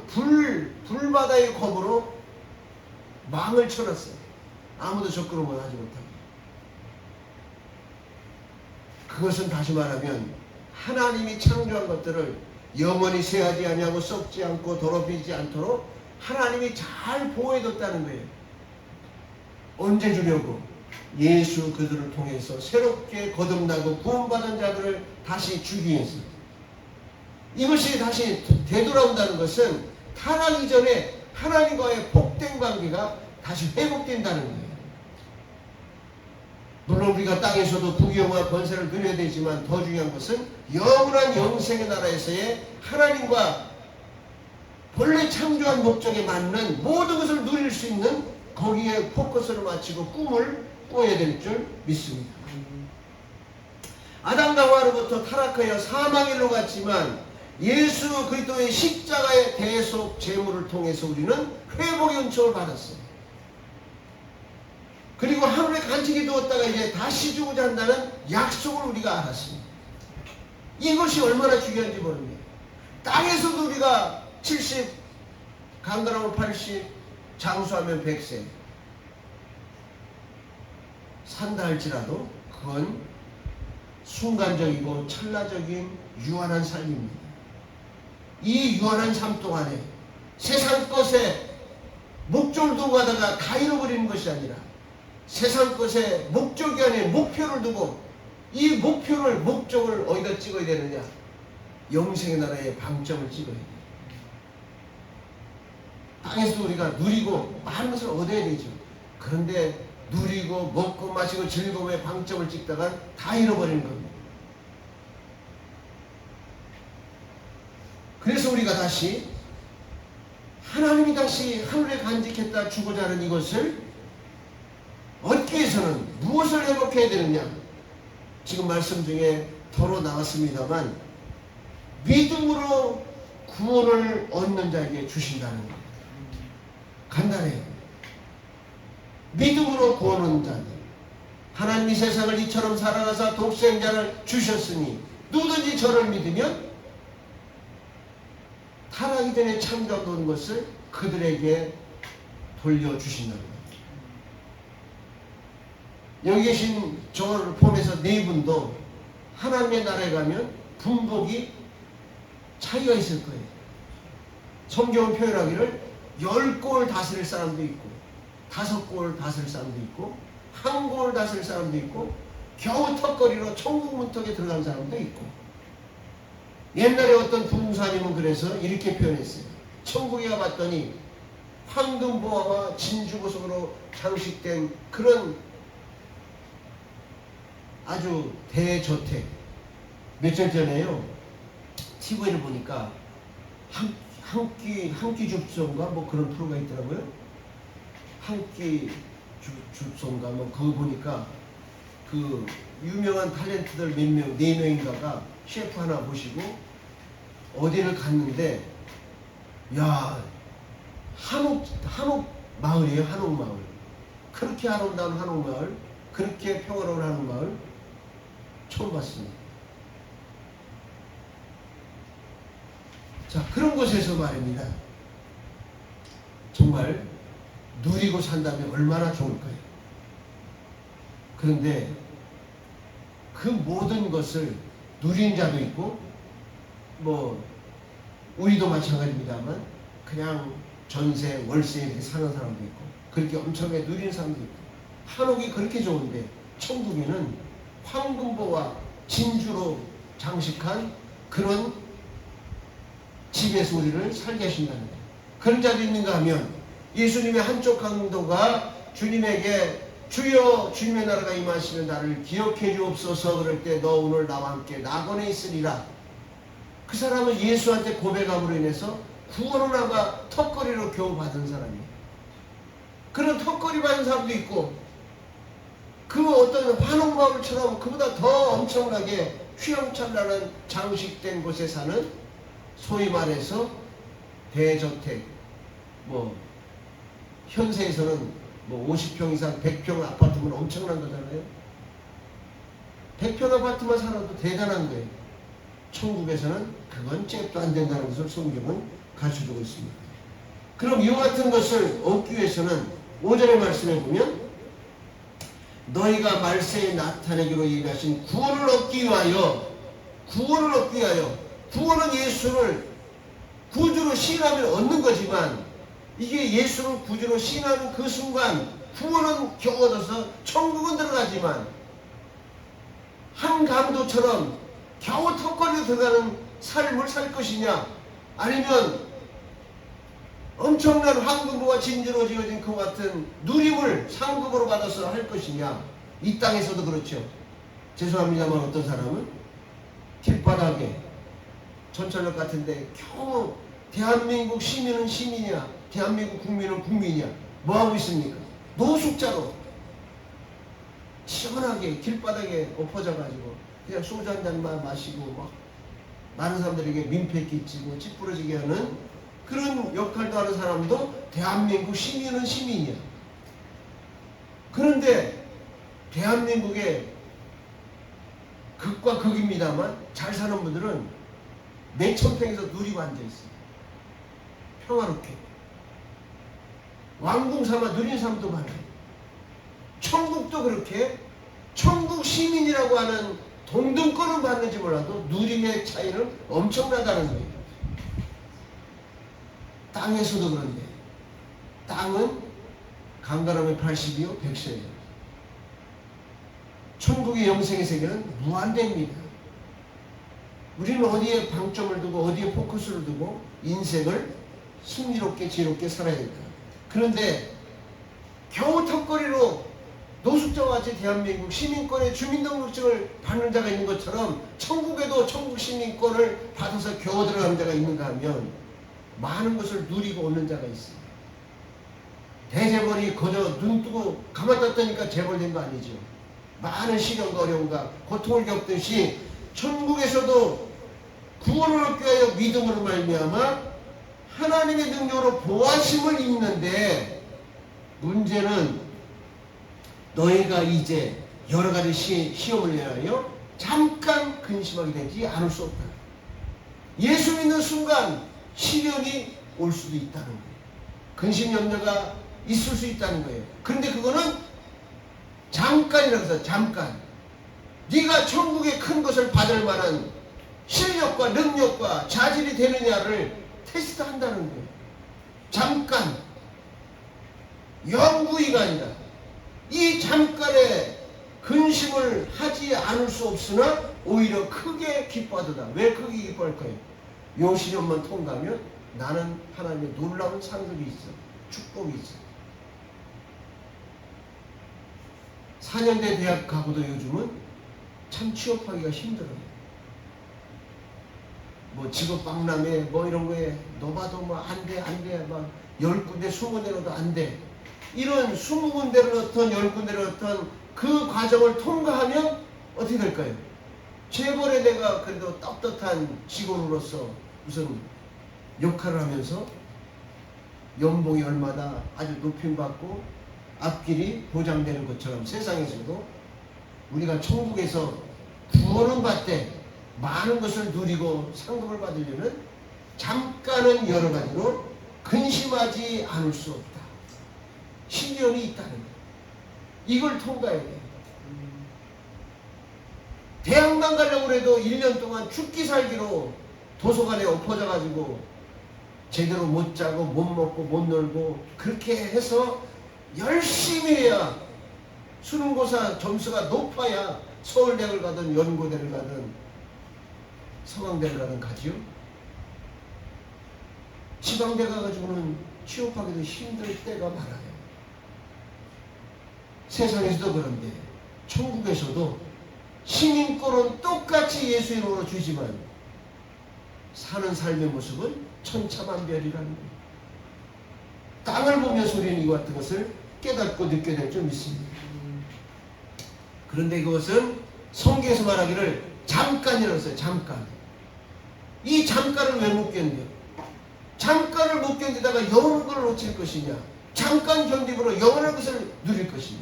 불바다의 검으로 망을 쳐놨어요. 아무도 접근을 하지 못하게. 그것은 다시 말하면 하나님이 창조한 것들을 영원히 쇠하지 아니하고 썩지 않고 더럽히지 않도록 하나님이 잘 보호해뒀다는 거예요. 언제 주려고? 예수 그들을 통해서 새롭게 거듭나고 구원받은 자들을 다시 주기 위해서. 이것이 다시 되돌아온다는 것은 타락 이전에 하나님과의 복된 관계가 다시 회복된다는 거예요. 물론 우리가 땅에서도 부귀영화 권세를 누려야 되지만 더 중요한 것은 영원한 영생의 나라에서의 하나님과 본래 창조한 목적에 맞는 모든 것을 누릴 수 있는 거기에 포커스를 맞추고 꿈을 꿔야 될 줄 믿습니다. 아담과 하와로부터 타락하여 사망의 일로 갔지만 예수 그리스도의 십자가의 대속 제물을 통해서 우리는 회복의 은총을 받았어요. 그리고 하늘에 간직해 두었다가 이제 다시 주고자 한다는 약속을 우리가 알았습니다. 이것이 얼마나 중요한지 모릅니다. 땅에서도 우리가 70, 강건하면 80, 장수하면 100세 산다 할지라도 그건 순간적이고 찰나적인 유한한 삶입니다. 이 유한한 삶 동안에 세상 것에 목적을 두고 가다가 다 잃어버리는 것이 아니라 세상 것에 목적이 아닌 목표를 두고 이 목적을 어디다 찍어야 되느냐? 영생의 나라의 방점을 찍어야 돼요. 땅에서 우리가 누리고 많은 것을 얻어야 되죠. 그런데 누리고 먹고 마시고 즐거움의 방점을 찍다가 다 잃어버리는 겁니다. 그래서 우리가 다시 하나님이 다시 하늘에 간직했다 주고자 하는 이것을 얻기 위해서는 무엇을 회복해야 되느냐? 지금 말씀 중에 더러 나왔습니다만 믿음으로 구원을 얻는 자에게 주신다는 겁니다. 간단해요. 믿음으로 구원 얻는 자들. 하나님이 세상을 이처럼 사랑하사 독생자를 주셨으니 누구든지 저를 믿으면 타락이 전에 창조한 것을 그들에게 돌려주신다는 겁니다. 여기 계신 저를 포함해서 네 분도 하나님의 나라에 가면 분복이 차이가 있을 거예요. 성경은 표현하기를 10골 다스릴 사람도 있고 5골 다스릴 사람도 있고 1골 다스릴 사람도 있고 겨우 턱걸이로 천국 문턱에 들어간 사람도 있고. 옛날에 어떤 부흥사님은 그래서 이렇게 표현했어요. 천국에 가봤더니 황금보화와 진주보석으로 장식된 그런 아주 대저택. 며칠 전에요 TV를 보니까 한 끼 줍소인가 뭐 그런 프로가 있더라고요. 한 끼 줍소인가 뭐 그거 보니까 그 유명한 탤런트들 몇 명, 4명인가가 셰프 하나 모시고 어디를 갔는데 야, 한옥 마을이에요. 한옥 마을. 그렇게 아름다운 한옥 마을, 그렇게 평화로운 한옥 마을 처음 봤습니다. 자, 그런 곳에서 말입니다. 정말 누리고 산다면 얼마나 좋을까요? 그런데 그 모든 것을 누린 자도 있고, 뭐 우리도 마찬가지입니다만 그냥 전세, 월세 이렇게 사는 사람도 있고, 그렇게 엄청나게 누리는 사람도 있고, 한옥이 그렇게 좋은데 천국에는 황금보와 진주로 장식한 그런 집에서 우리를 살게 하신다는 거예요. 그런 자도 있는가 하면 예수님의 한쪽 강도가 주님에게 주여 주님의 나라가 임하시면 나를 기억해 주옵소서 그럴 때 너 오늘 나와 함께 낙원에 있으리라. 그 사람은 예수한테 고백함으로 인해서 구원을 아마 턱걸이로 겨우 받은 사람이에요. 그런 턱걸이 받은 사람도 있고, 그 어떤 한옥마을처럼 그보다 더 엄청나게 휘황찬란한 장식된 곳에 사는, 소위 말해서 대저택, 뭐 현세에서는 뭐 50평 이상 100평 아파트면 엄청난 거잖아요. 100평 아파트만 살아도 대단한 거예요. 천국에서는 그건 잽도 안 된다는 것을 성경은 가르쳐주고 있습니다. 그럼 이와 같은 것을 얻기 위해서는 5절의 말씀에 보면 너희가 말세에 나타내기로 얘기하신 구원을 얻기 위하여, 구원은 예수를 구주로 시인하면 얻는 거지만, 이게 예수를 구주로 시인하는 그 순간 구원은 겨우 얻어서 천국은 들어가지만, 한 강도처럼 겨우 턱걸이로 들어가는 삶을 살 것이냐, 아니면 엄청난 황금보와 진주로 지어진 그 같은 누림을 상급으로 받아서 할 것이냐. 이 땅에서도 그렇죠. 죄송합니다만 어떤 사람은 길바닥에 전철역 같은데 겨우 대한민국 시민은 시민이야, 대한민국 국민은 국민이야, 뭐하고 있습니까? 노숙자로 시원하게 길바닥에 엎어져가지고 그냥 소주 한 잔만 마시고 막 많은 사람들에게 민폐 끼치고 찌푸러지게 하는 그런 역할도 하는 사람도 대한민국 시민은 시민이야. 그런데 대한민국의 극과 극입니다만 잘 사는 분들은 몇천 평에서 누리고 앉아있어요. 평화롭게 왕궁 삼아 누리는 사람도 많아요. 천국도 그렇게 천국 시민이라고 하는 동등권은 받는지 몰라도 누림의 차이는 엄청나다는 거예요. 땅에서도 그런데 땅은 강가람의 80이요 100세예요. 천국의 영생의 세계는 무한대입니다. 우리는 어디에 방점을 두고 어디에 포커스를 두고 인생을 승리롭게 지혜롭게 살아야 될까. 그런데 겨우 턱걸이로 노숙자와 같이 대한민국 시민권의 주민등록증을 받는 자가 있는 것처럼 천국에도 천국 시민권을 받아서 겨우 들어가는 자가 있는가 하면 많은 것을 누리고 오는 자가 있습니다. 대재벌이 그저 눈 뜨고 감았다니까 재벌된 거 아니죠. 많은 시련과 어려움과 고통을 겪듯이 천국에서도 구원을 얻기 위하여 믿음으로 말미암아 하나님의 능력으로 보아심을 입는데, 문제는 너희가 이제 여러 가지 시험을 위하여 잠깐 근심하게 되지 않을 수 없다. 예수 믿는 순간 시련이 올 수도 있다는 거예요. 근심 염려가 있을 수 있다는 거예요. 그런데 그거는 잠깐이라고 해서 잠깐. 네가 천국의 큰 것을 받을 만한 실력과 능력과 자질이 되느냐를 테스트한다는 거예요. 잠깐. 영구히가 아니라 이 잠깐의 근심을 하지 않을 수 없으나 오히려 크게 기뻐하도다. 왜 크게 기뻐할 거예요? 요 시련만 통과하면 나는 하나님의 놀라운 상급이 있어. 축복이 있어. 4년대 대학 가고도 요즘은 참 취업하기가 힘들어요. 뭐 직업 박람회 뭐 이런 거에 너봐도 뭐 안 돼 막 10군데 20군데로도 안 돼. 이런 20군데를 어떤 10군데를 어떤 그 과정을 통과하면 어떻게 될까요? 재벌에 내가 그래도 떳떳한 직원으로서 무슨 역할을 하면서 연봉이 얼마다 아주 높임받고 앞길이 보장되는 것처럼 세상에서도 우리가 천국에서 구원은 받되 많은 것을 누리고 상급을 받으려면 잠깐은 여러 가지로 근심하지 않을 수 없다. 시련이 있다는 것. 이걸 통과해야 돼. 대학만 가려고 해도 1년 동안 죽기 살기로 도서관에 엎어져 가지고 제대로 못 자고 못 먹고 못 놀고 그렇게 해서 열심히 해야 수능고사 점수가 높아야 서울대를 가든 연고대를 가든 서강대를 가든 가지요. 지방대 가가지고는 취업하기도 힘들 때가 많아요. 세상에서도 그런데 천국에서도 시민권은 똑같이 예수 이름으로 주지만 사는 삶의 모습은 천차만별이라는 거예요. 땅을 보면서 우리는 이와 같은 것을 깨닫고 느껴야 될 줄 믿습니다. 그런데 그것은 성경에서 말하기를 잠깐이라고 했어요. 잠깐. 이 잠깐을 왜 못 견뎌? 잠깐을 못 견디다가 영원한 걸 놓칠 것이냐? 잠깐 견디므로 영원한 것을 누릴 것이냐?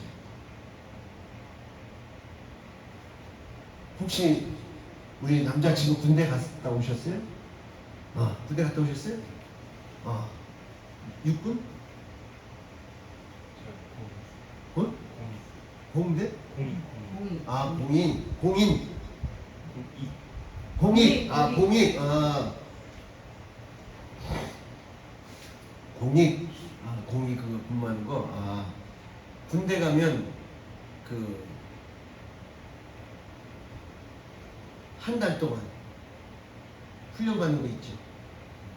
혹시 우리 남자친구 군대 갔다 오셨어요? 군대 갔다 오셨어요? 육군? 공대? 공인. 공익. 공익. 공익 그거 근무하는 거. 군대 가면 한 달 동안 훈련 받는 거 있죠.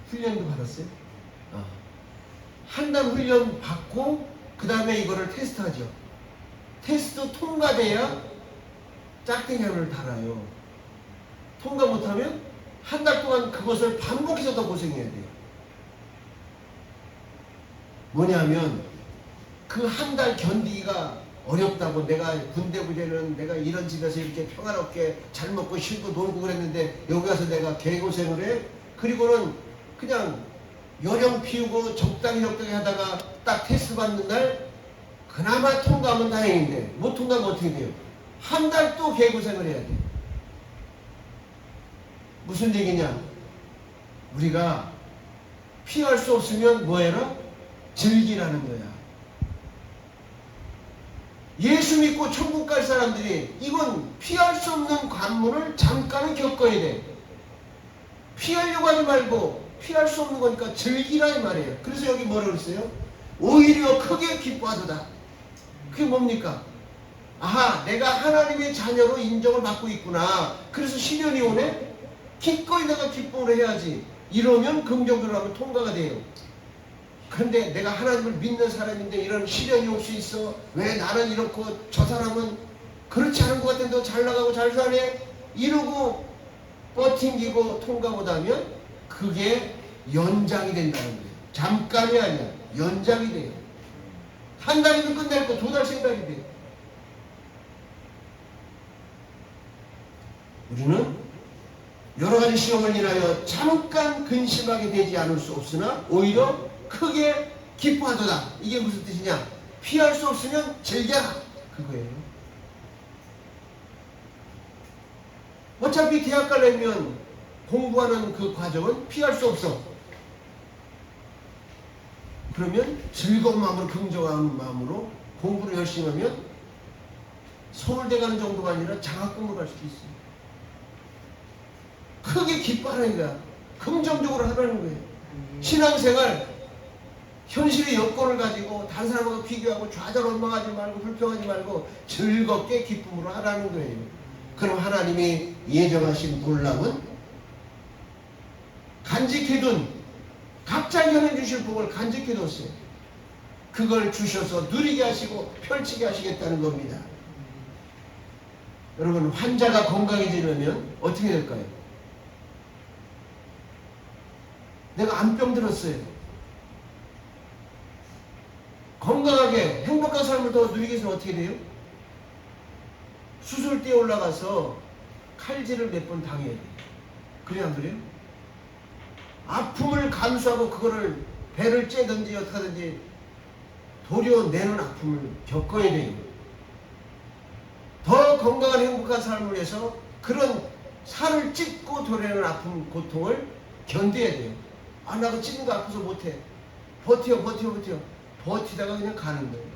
훈련도 받았어요? 한 달 훈련 받고 그 다음에 이거를 테스트하죠. 테스트 통과돼야 짝대기를 달아요. 통과 못하면 한 달 동안 그것을 반복해서 더 고생해야 돼요. 뭐냐면 그 한 달 견디기가 어렵다고 내가 군대 부대는 내가 이런 집에서 이렇게 평화롭게 잘 먹고 쉬고 놀고 그랬는데 여기 가서 내가 개고생을 해? 그리고는 그냥 요령 피우고 적당히 하다가 딱 테스트 받는 날 그나마 통과하면 다행인데 못 통과하면 어떻게 돼요? 한 달 또 개고생을 해야 돼. 무슨 얘기냐? 우리가 피할 수 없으면 뭐해라? 즐기라는 거야. 예수 믿고 천국 갈 사람들이 이건 피할 수 없는 관문을 잠깐은 겪어야 돼. 피하려고 하지 말고 피할 수 없는 거니까 즐기라 이 말이에요. 그래서 여기 뭐라고 했어요? 오히려 크게 기뻐하도다. 그게 뭡니까? 내가 하나님의 자녀로 인정을 받고 있구나. 그래서 시련이 오네? 기꺼이 내가 기쁨을 해야지. 이러면 긍정적으로 하면 통과가 돼요. 그런데 내가 하나님을 믿는 사람인데 이런 시련이 올 수 있어. 왜 나는 이렇고 저 사람은 그렇지 않은 것 같은데 너 잘 나가고 잘 사네? 이러고 버팅기고 통과 못하면 그게 연장이 된다는 거예요. 잠깐이 아니야. 연장이 돼요. 한 달이면 끝날 거 2달, 3달이 돼요. 우리는 여러 가지 시험을 인하여 잠깐 근심하게 되지 않을 수 없으나 오히려 크게 기뻐하도다. 이게 무슨 뜻이냐? 피할 수 없으면 즐겨라. 그거예요. 어차피 대학 가려면 공부하는 그 과정은 피할 수 없어. 그러면 즐거운 마음으로 긍정한 마음으로 공부를 열심히 하면 서울대 가는 정도가 아니라 장학금으로 갈 수도 있어요. 크게 기뻐하는 거야. 긍정적으로 하라는 거예요. 신앙생활 현실의 여건을 가지고 다른 사람하고 비교하고 좌절원망하지 말고 불평하지 말고 즐겁게 기쁨으로 하라는 거예요. 그럼 하나님이 예정하신 놀람은 간직해둔 각자에게 하나님 주실 복을 간직해뒀어요. 그걸 주셔서 누리게 하시고 펼치게 하시겠다는 겁니다. 여러분 환자가 건강해지려면 어떻게 될까요? 내가 암병 들었어요. 건강하게 행복한 삶을 더 누리기 위해서는 어떻게 돼요? 수술대에 올라가서 칼질을 몇 번 당해야 돼요. 그래 안 그래요? 아픔을 감수하고 그거를 배를 째든지 어떻게 하든지 도려내는 아픔을 겪어야 돼요. 더 건강한 행복한 삶을 위해서 그런 살을 찢고 도려내는 아픔, 고통을 견뎌야 돼요. 아, 나도 찢는 거 아파서 못해. 버텨. 버티다가 그냥 가는 거예요.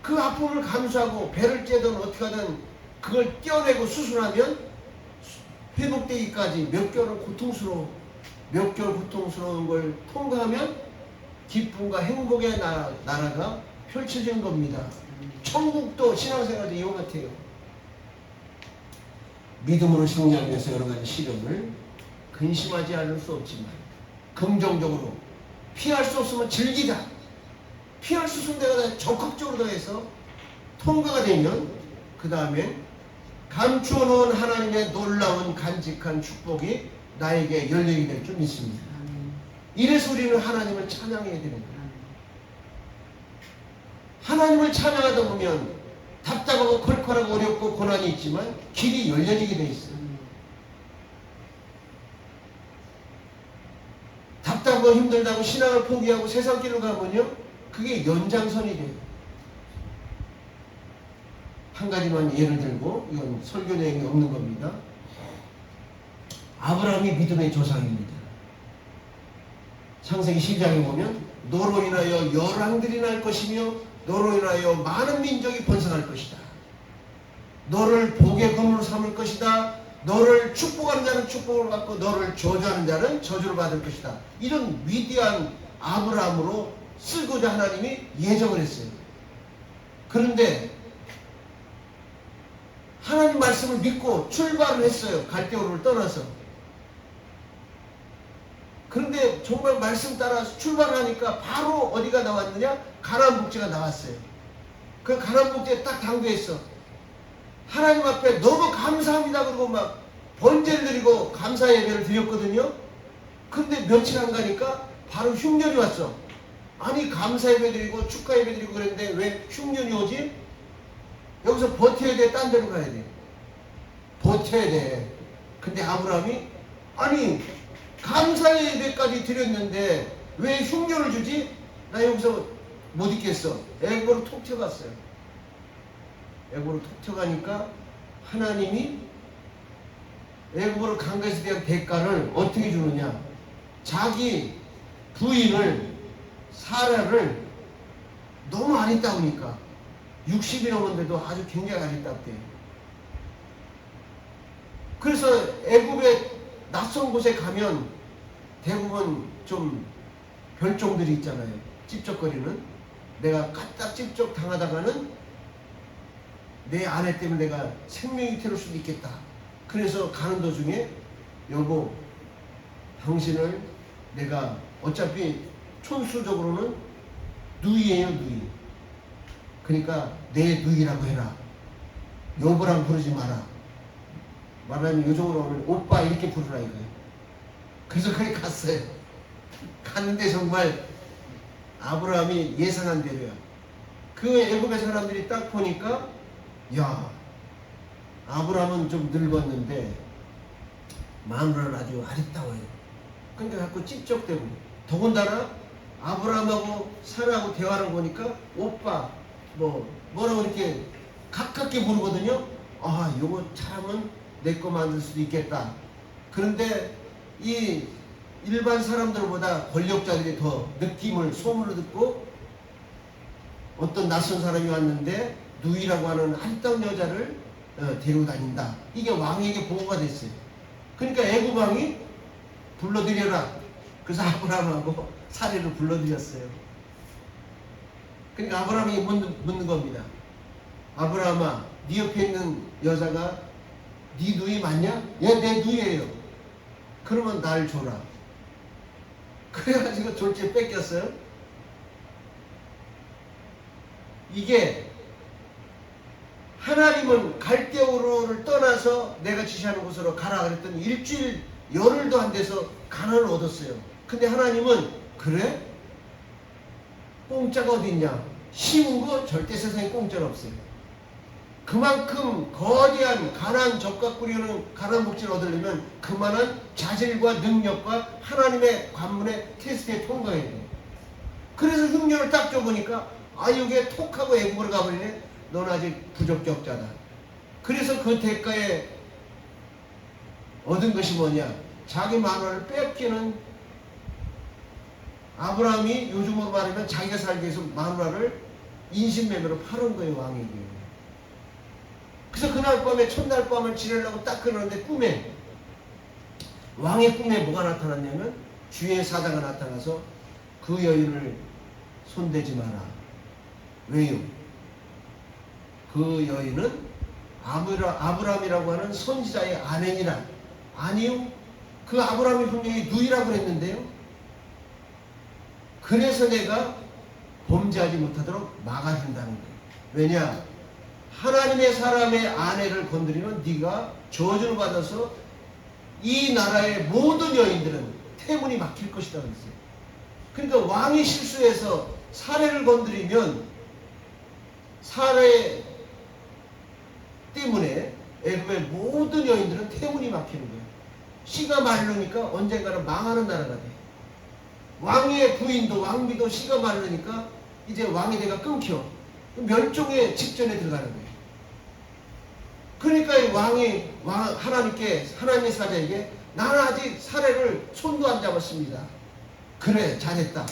그 아픔을 감수하고 배를 째든 어떻게 하든 그걸 떼어내고 수술하면 회복되기까지 몇 개월 고통스러운 걸 통과하면 기쁨과 행복의 나라가 펼쳐진 겁니다. 천국도 신앙생활도 이와 같아요. 믿음으로 승리하면서 여러 가지 시련을 근심하지 않을 수 없지만 긍정적으로 피할 수 없으면 즐기다. 피할 수 있으면 내가 적극적으로 더해서 통과가 되면 그 다음에 감추어 놓은 하나님의 놀라운 간직한 축복이 나에게 열리게 될 줄 믿습니다. 이래서 우리는 하나님을 찬양해야 되는 거예요. 하나님을 찬양하다 보면 답답하고 컬컬하고 어렵고 고난이 있지만 길이 열려지게 돼 있어요. 답답하고 힘들다고 신앙을 포기하고 세상 길로 가면요, 그게 연장선이 돼요. 한 가지만 예를 들고, 이건 설교 내용이 없는 겁니다. 아브라함이 믿음의 조상입니다. 창세기 12장에 보면 너로 인하여 열왕들이 날 것이며 너로 인하여 많은 민족이 번성할 것이다. 너를 복의 근원으로 삼을 것이다. 너를 축복하는 자는 축복을 받고 너를 저주하는 자는 저주를 받을 것이다. 이런 위대한 아브라함으로 쓰고자 하나님이 예정을 했어요. 그런데 하나님 말씀을 믿고 출발을 했어요. 갈대우를 떠나서. 그런데 정말 말씀 따라 출발을 하니까 바로 어디가 나왔느냐? 가나안 복지가 나왔어요. 그 가나안 복지에 딱 당도했어. 하나님 앞에 너무 감사합니다 그러고 막 번제를 드리고 감사 예배를 드렸거든요. 근데 며칠 안 가니까 바로 흉년이 왔어. 아니 감사 예배 드리고 축하 예배 드리고 그랬는데 왜 흉년이 오지? 여기서 버텨야 돼. 딴 데로 가야 돼. 버텨야 돼. 근데 아브라함이 아니 감사 예배까지 드렸는데 왜 흉년을 주지? 나 여기서 못 있겠어. 애굽으로 톡 튀어갔어요. 애굽으로 톡 튀어가니까 하나님이 애굽으로 간 것에 대한 대가를 어떻게 주느냐? 자기 부인을 사라를 너무 아리따우니까 60이 넘었는데도 아주 굉장히 아리따웠대요. 그래서 애굽의 낯선 곳에 가면 대부분 좀 별종들이 있잖아요. 찝쩍거리는. 내가 까딱 찝쩍 당하다가는 내 아내 때문에 내가 생명이 태울 수도 있겠다. 그래서 가는 도중에 여보 당신을 내가 어차피 촌수적으로는 누이예요 누이. 그러니까 내 누이라고 해라. 여보랑 부르지 마라. 말하면 요즘으로 오면 오빠 이렇게 부르라 이거예요. 그래서 그렇게 갔어요. 갔는데 정말 아브라함이 예상한 대로야. 그 애굽의 사람들이 딱 보니까 야 아브라함은 좀 늙었는데 마누라는 아주 아리따워요. 그러니까 자꾸 찝쩍대고 더군다나 아브라함하고 사라하고 대화를 보니까 오빠 뭐라고 이렇게 가깝게 부르거든요. 아 요거 잘하면 내 거 만들 수도 있겠다. 그런데 이 일반 사람들보다 권력자들이 더 느낌을 소문을 듣고 어떤 낯선 사람이 왔는데 누이라고 하는 아리따운 여자를 데리고 다닌다. 이게 왕에게 보고가 됐어요. 그러니까 애굽 왕이 불러들여라. 그래서 아브라함하고 사례를 불러들였어요. 그러니까 아브라함이 묻는 겁니다. 아브라함아, 네 옆에 있는 여자가 네 누이 맞냐? 얘 내 누이예요. 그러면 날 줘라. 그래가지고 졸지에 뺏겼어요. 이게 하나님은 갈대우르를 떠나서 내가 지시하는 곳으로 가라 그랬더니 일주일 열흘도 안 돼서 가나안을 얻었어요. 근데 하나님은 그래? 공짜가 어디 있냐? 쉬운 거 절대 세상에 공짜는 없어요. 그만큼 거대한 가나안 적각구리는 가나안 복지를 얻으려면 그만한 자질과 능력과 하나님의 관문의 테스트에 통과해야 돼요. 그래서 흉년을 딱 줘보니까 이게 톡하고 애국으로 가버리네. 넌 아직 부적격자다. 그래서 그 대가에 얻은 것이 뭐냐? 자기 마누라를 뺏기는, 아브라함이 요즘으로 말하면 자기가 살기 위해서 마누라를 인신매매로 팔은 거예요, 왕에게. 그래서 그날 밤에 첫날 밤을 지내려고 딱 그러는데 꿈에, 왕의 꿈에 뭐가 나타났냐면 주의 사자가 나타나서 그 여인을 손대지 마라. 왜요? 그 여인은 아브라함이라고 하는 선지자의 아내니라. 아니요. 그 아브라함이 분명히 누이라고 그랬는데요. 그래서 내가 범죄하지 못하도록 막아준다는 거예요. 왜냐? 하나님의 사람의 아내를 건드리면 네가 저주를 받아서 이 나라의 모든 여인들은 태문이 막힐 것이다 그랬어요. 그러니까 왕이 실수해서 사례를 건드리면 사례 때문에 애굽의 모든 여인들은 태문이 막히는 거예요. 씨가 마르니까 언젠가는 망하는 나라가 돼요. 왕의 부인도 왕비도 씨가 마르니까 이제 왕의 대가 끊겨 멸종의 직전에 들어가는 거예요. 그러니까 하나님의 사자에게 나는 아직 사례를 손도 안 잡았습니다. 그래, 잘했다.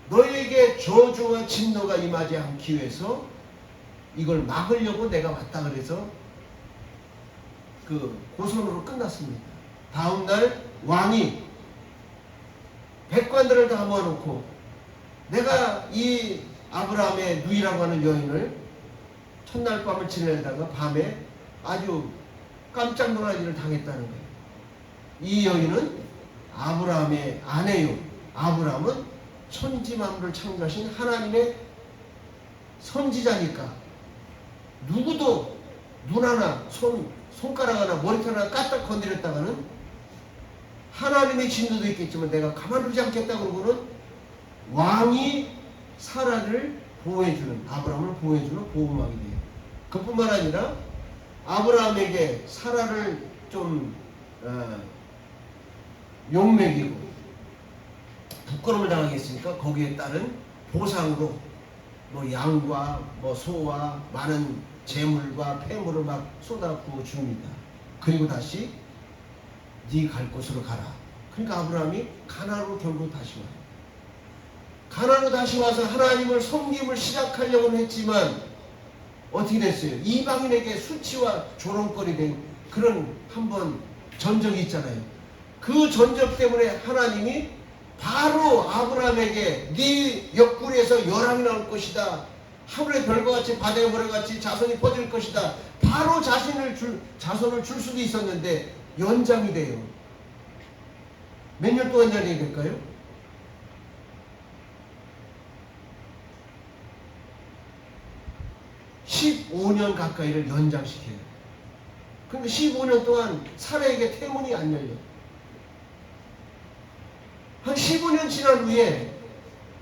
너희에게 저주와 진노가 임하지 않기 위해서 이걸 막으려고 내가 왔다 그래서 그 고선으로 끝났습니다. 다음날 왕이 백관들을 다 모아놓고 내가 이 아브라함의 누이라고 하는 여인을 첫날 밤을 지내다가 밤에 아주 깜짝 놀랄 일을 당했다는 거예요. 이 여인은 아브라함의 아내요. 아브라함은 천지만물을 창조하신 하나님의 선지자니까 누구도 눈 하나, 손가락 하나, 머리털 하나 까딱 건드렸다가는 하나님의 진노도 있겠지만 내가 가만두지 않겠다 그러고는 왕이 사라를 보호해주는, 아브라함을 보호해주는 보호막이 돼요. 그뿐만 아니라 아브라함에게 사라를 좀 욕먹이고 부끄러움을 당하게 했으니까 거기에 따른 보상으로 뭐 양과 뭐 소와 많은 재물과 폐물을 막 쏟아부어 줍니다. 그리고 다시 네 갈 곳으로 가라. 그러니까 아브라함이 가나안으로 결국 다시 와요. 가나안으로 다시 와서 하나님을 섬김을 시작하려고는 했지만 어떻게 됐어요? 이방인에게 수치와 조롱거리 된 그런 한번 전적이 있잖아요. 그 전적 때문에 하나님이 바로 아브라함에게 네 옆구리에서 열왕이 나올 것이다. 하늘의 별과 같이 바다의 모래와 같이 자손이 퍼질 것이다. 바로 자손을 줄 수도 있었는데 연장이 돼요. 몇 년 동안 연장이 될까요? 15년 가까이를 연장시켜요. 그러니까 15년 동안 사라에게 태문이 안 열려요. 한 15년 지난 후에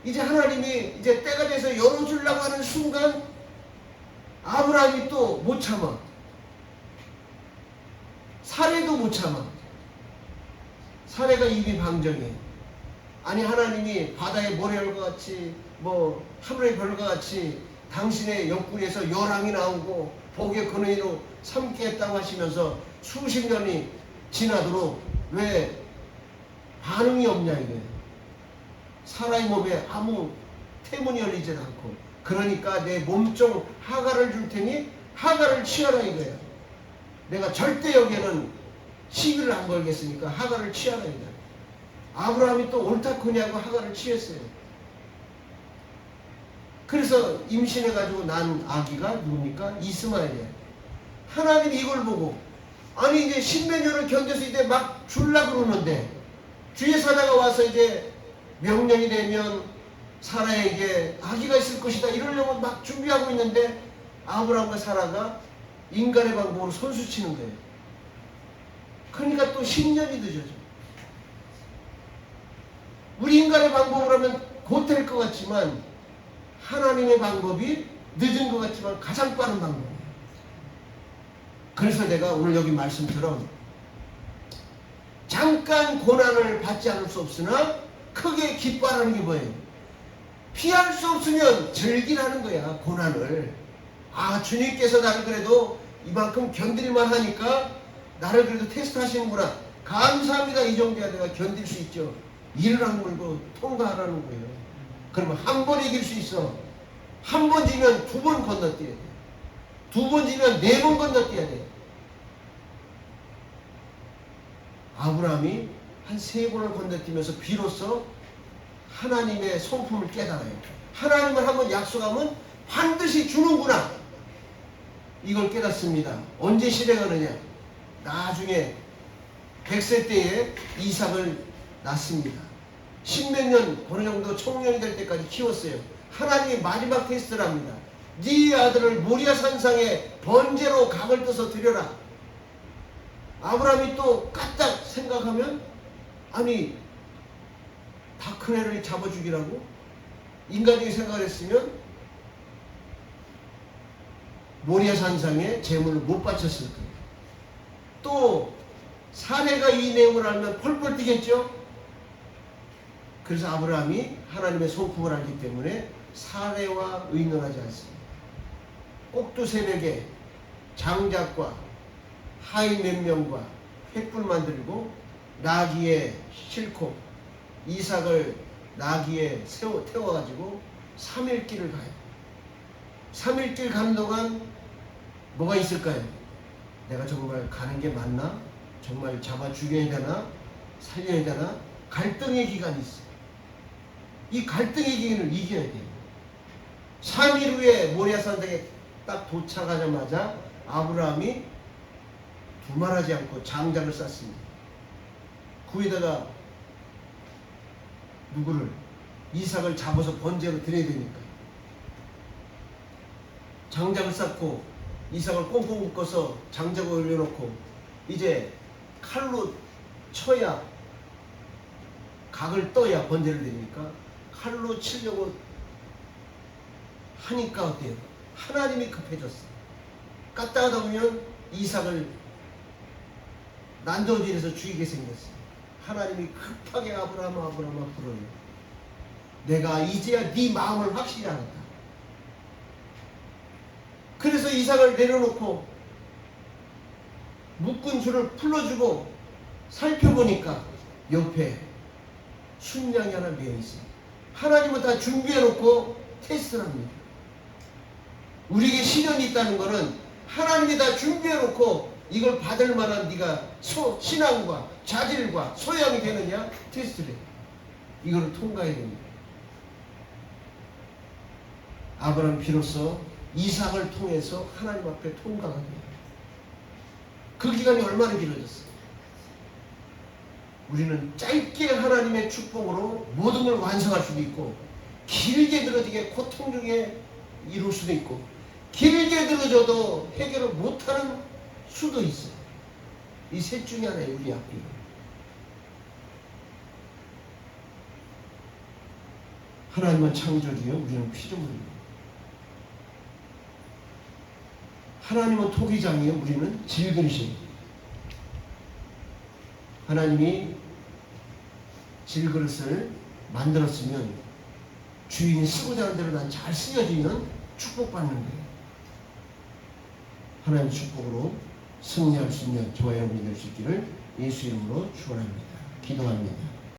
이제 하나님이 이제 때가 돼서 열어주려고 하는 순간 아브라함이 또 못 참아. 사례도 못 참아. 사례가 입이 방정해. 아니 하나님이 바다의 모래알과 같이 뭐 하늘의 별과 같이 당신의 옆구리에서 열왕이 나오고 복의 근원으로 삼게 했다고 하시면서 수십 년이 지나도록 왜 반응이 없냐 이게. 사라의 몸에 아무 태문이 열리지 않고 그러니까 내 몸종 하가를 줄 테니 하가를 취하라 이거야. 내가 절대 여기에는 시비를 안 걸겠으니까 하가를 취하라 이거야. 아브라함이 또 옳다코냐고 하가를 취했어요. 그래서 임신해가지고 난 아기가 누굽니까? 이스마엘이에요. 하나님이 이걸 보고 아니 이제 십몇 년을 견뎌서 이제 막 줄라 그러는데 주의 사자가 와서 이제 명령이 되면 사라에게 아기가 있을 것이다 이러려고 막 준비하고 있는데 아브라함과 사라가 인간의 방법으로 선수치는 거예요. 그러니까 또 10년이 늦어져. 우리 인간의 방법으로 하면 곧 될 것 같지만 하나님의 방법이 늦은 것 같지만 가장 빠른 방법이에요. 그래서 내가 오늘 여기 말씀처럼 잠깐 고난을 받지 않을 수 없으나 크게 기뻐하는 게 뭐예요? 피할 수 없으면 즐기라는 거야, 고난을. 아, 주님께서 나를 그래도 이만큼 견딜만 하니까 나를 그래도 테스트 하시는구나. 감사합니다. 이 정도야 내가 견딜 수 있죠. 이를 악물고 통과하라는 거예요. 그러면 한 번 이길 수 있어. 한 번 지면 두 번 건너뛰어야 돼. 두 번 지면 네 번 건너뛰어야 돼. 아브라함이 한 세 번을 건너뛰면서 비로소 하나님의 성품을 깨달아요. 하나님을 한번 약속하면 반드시 주는구나. 이걸 깨닫습니다. 언제 실행하느냐? 나중에 100세 때에 이삭을 낳습니다. 십몇 년 어느 정도 청년이 될 때까지 키웠어요. 하나님이 마지막 테스트를 합니다. 네 아들을 모리아 산상에 번제로 각을 떠서 드려라. 아브라함이 또 까딱 생각하면, 아니 다 큰 애를 잡아 죽이라고? 인간적인 생각을 했으면 모리아 산상에 제물을 못 바쳤을 거예요. 또 사례가 이 내용을 알면 펄펄 뛰겠죠. 그래서 아브라함이 하나님의 성품을 알기 때문에 사례와 의논하지 않습니다. 꼭두 새벽에 장작과 하인 몇 명과 횃불 만들고 나귀에 싣고 이삭을 나귀에 태워가지고 3일 길을 가요. 3일 길 가는 동안 뭐가 있을까요? 내가 정말 가는 게 맞나? 정말 잡아 죽여야 되나? 살려야 되나? 갈등의 기간이 있어요. 이 갈등의 기간을 이겨야 돼요. 3일 후에 모리아 산상에 딱 도착하자마자 아브라함이 두말하지 않고 장작을 쌌습니다. 그 위에다가 누구를? 이삭을 잡아서 번제로 드려야 되니까. 장작을 쌓고 이삭을 꽁꽁 묶어서 장작을 올려놓고 이제 칼로 쳐야, 각을 떠야 번제를 드리니까 칼로 치려고 하니까 어때요? 하나님이 급해졌어요. 까딱하다 보면 이삭을 난도질에서 죽이게 생겼어요. 하나님이 급하게 아브라함아 불어요. 내가 이제야 네 마음을 확실히 알았다. 그래서 이삭을 내려놓고 묶은 줄을 풀어주고 살펴보니까 옆에 순양이 하나 매어있어요. 하나님은 다 준비해놓고 테스트를 합니다. 우리에게 시련이 있다는 것은 하나님이 다 준비해놓고 이걸 받을 만한 네가 신앙과 자질과 소양이 되느냐 테스트를 해요. 이거를 통과해야 됩니다. 아브라함 비로소 이삭을 통해서 하나님 앞에 통과가 돼요. 그 기간이 얼마나 길어졌어요? 우리는 짧게 하나님의 축복으로 모든 걸 완성할 수도 있고, 길게 늘어지게 고통 중에 이룰 수도 있고, 길게 늘어져도 해결을 못하는 수도 있어요. 이 셋 중에 하나예요, 우리 앞뒤. 하나님은 창조주요, 우리는 피조물이에요. 하나님은 토기장이요, 우리는 질그릇이에요. 하나님이 질그릇을 만들었으면 주인이 쓰고자 하는 대로 난 잘 쓰여지면 축복받는 거예요. 하나님의 축복으로 승리할 수 있는 저와 여러분이 될 수 있기를 예수 이름으로 축원합니다. 기도합니다.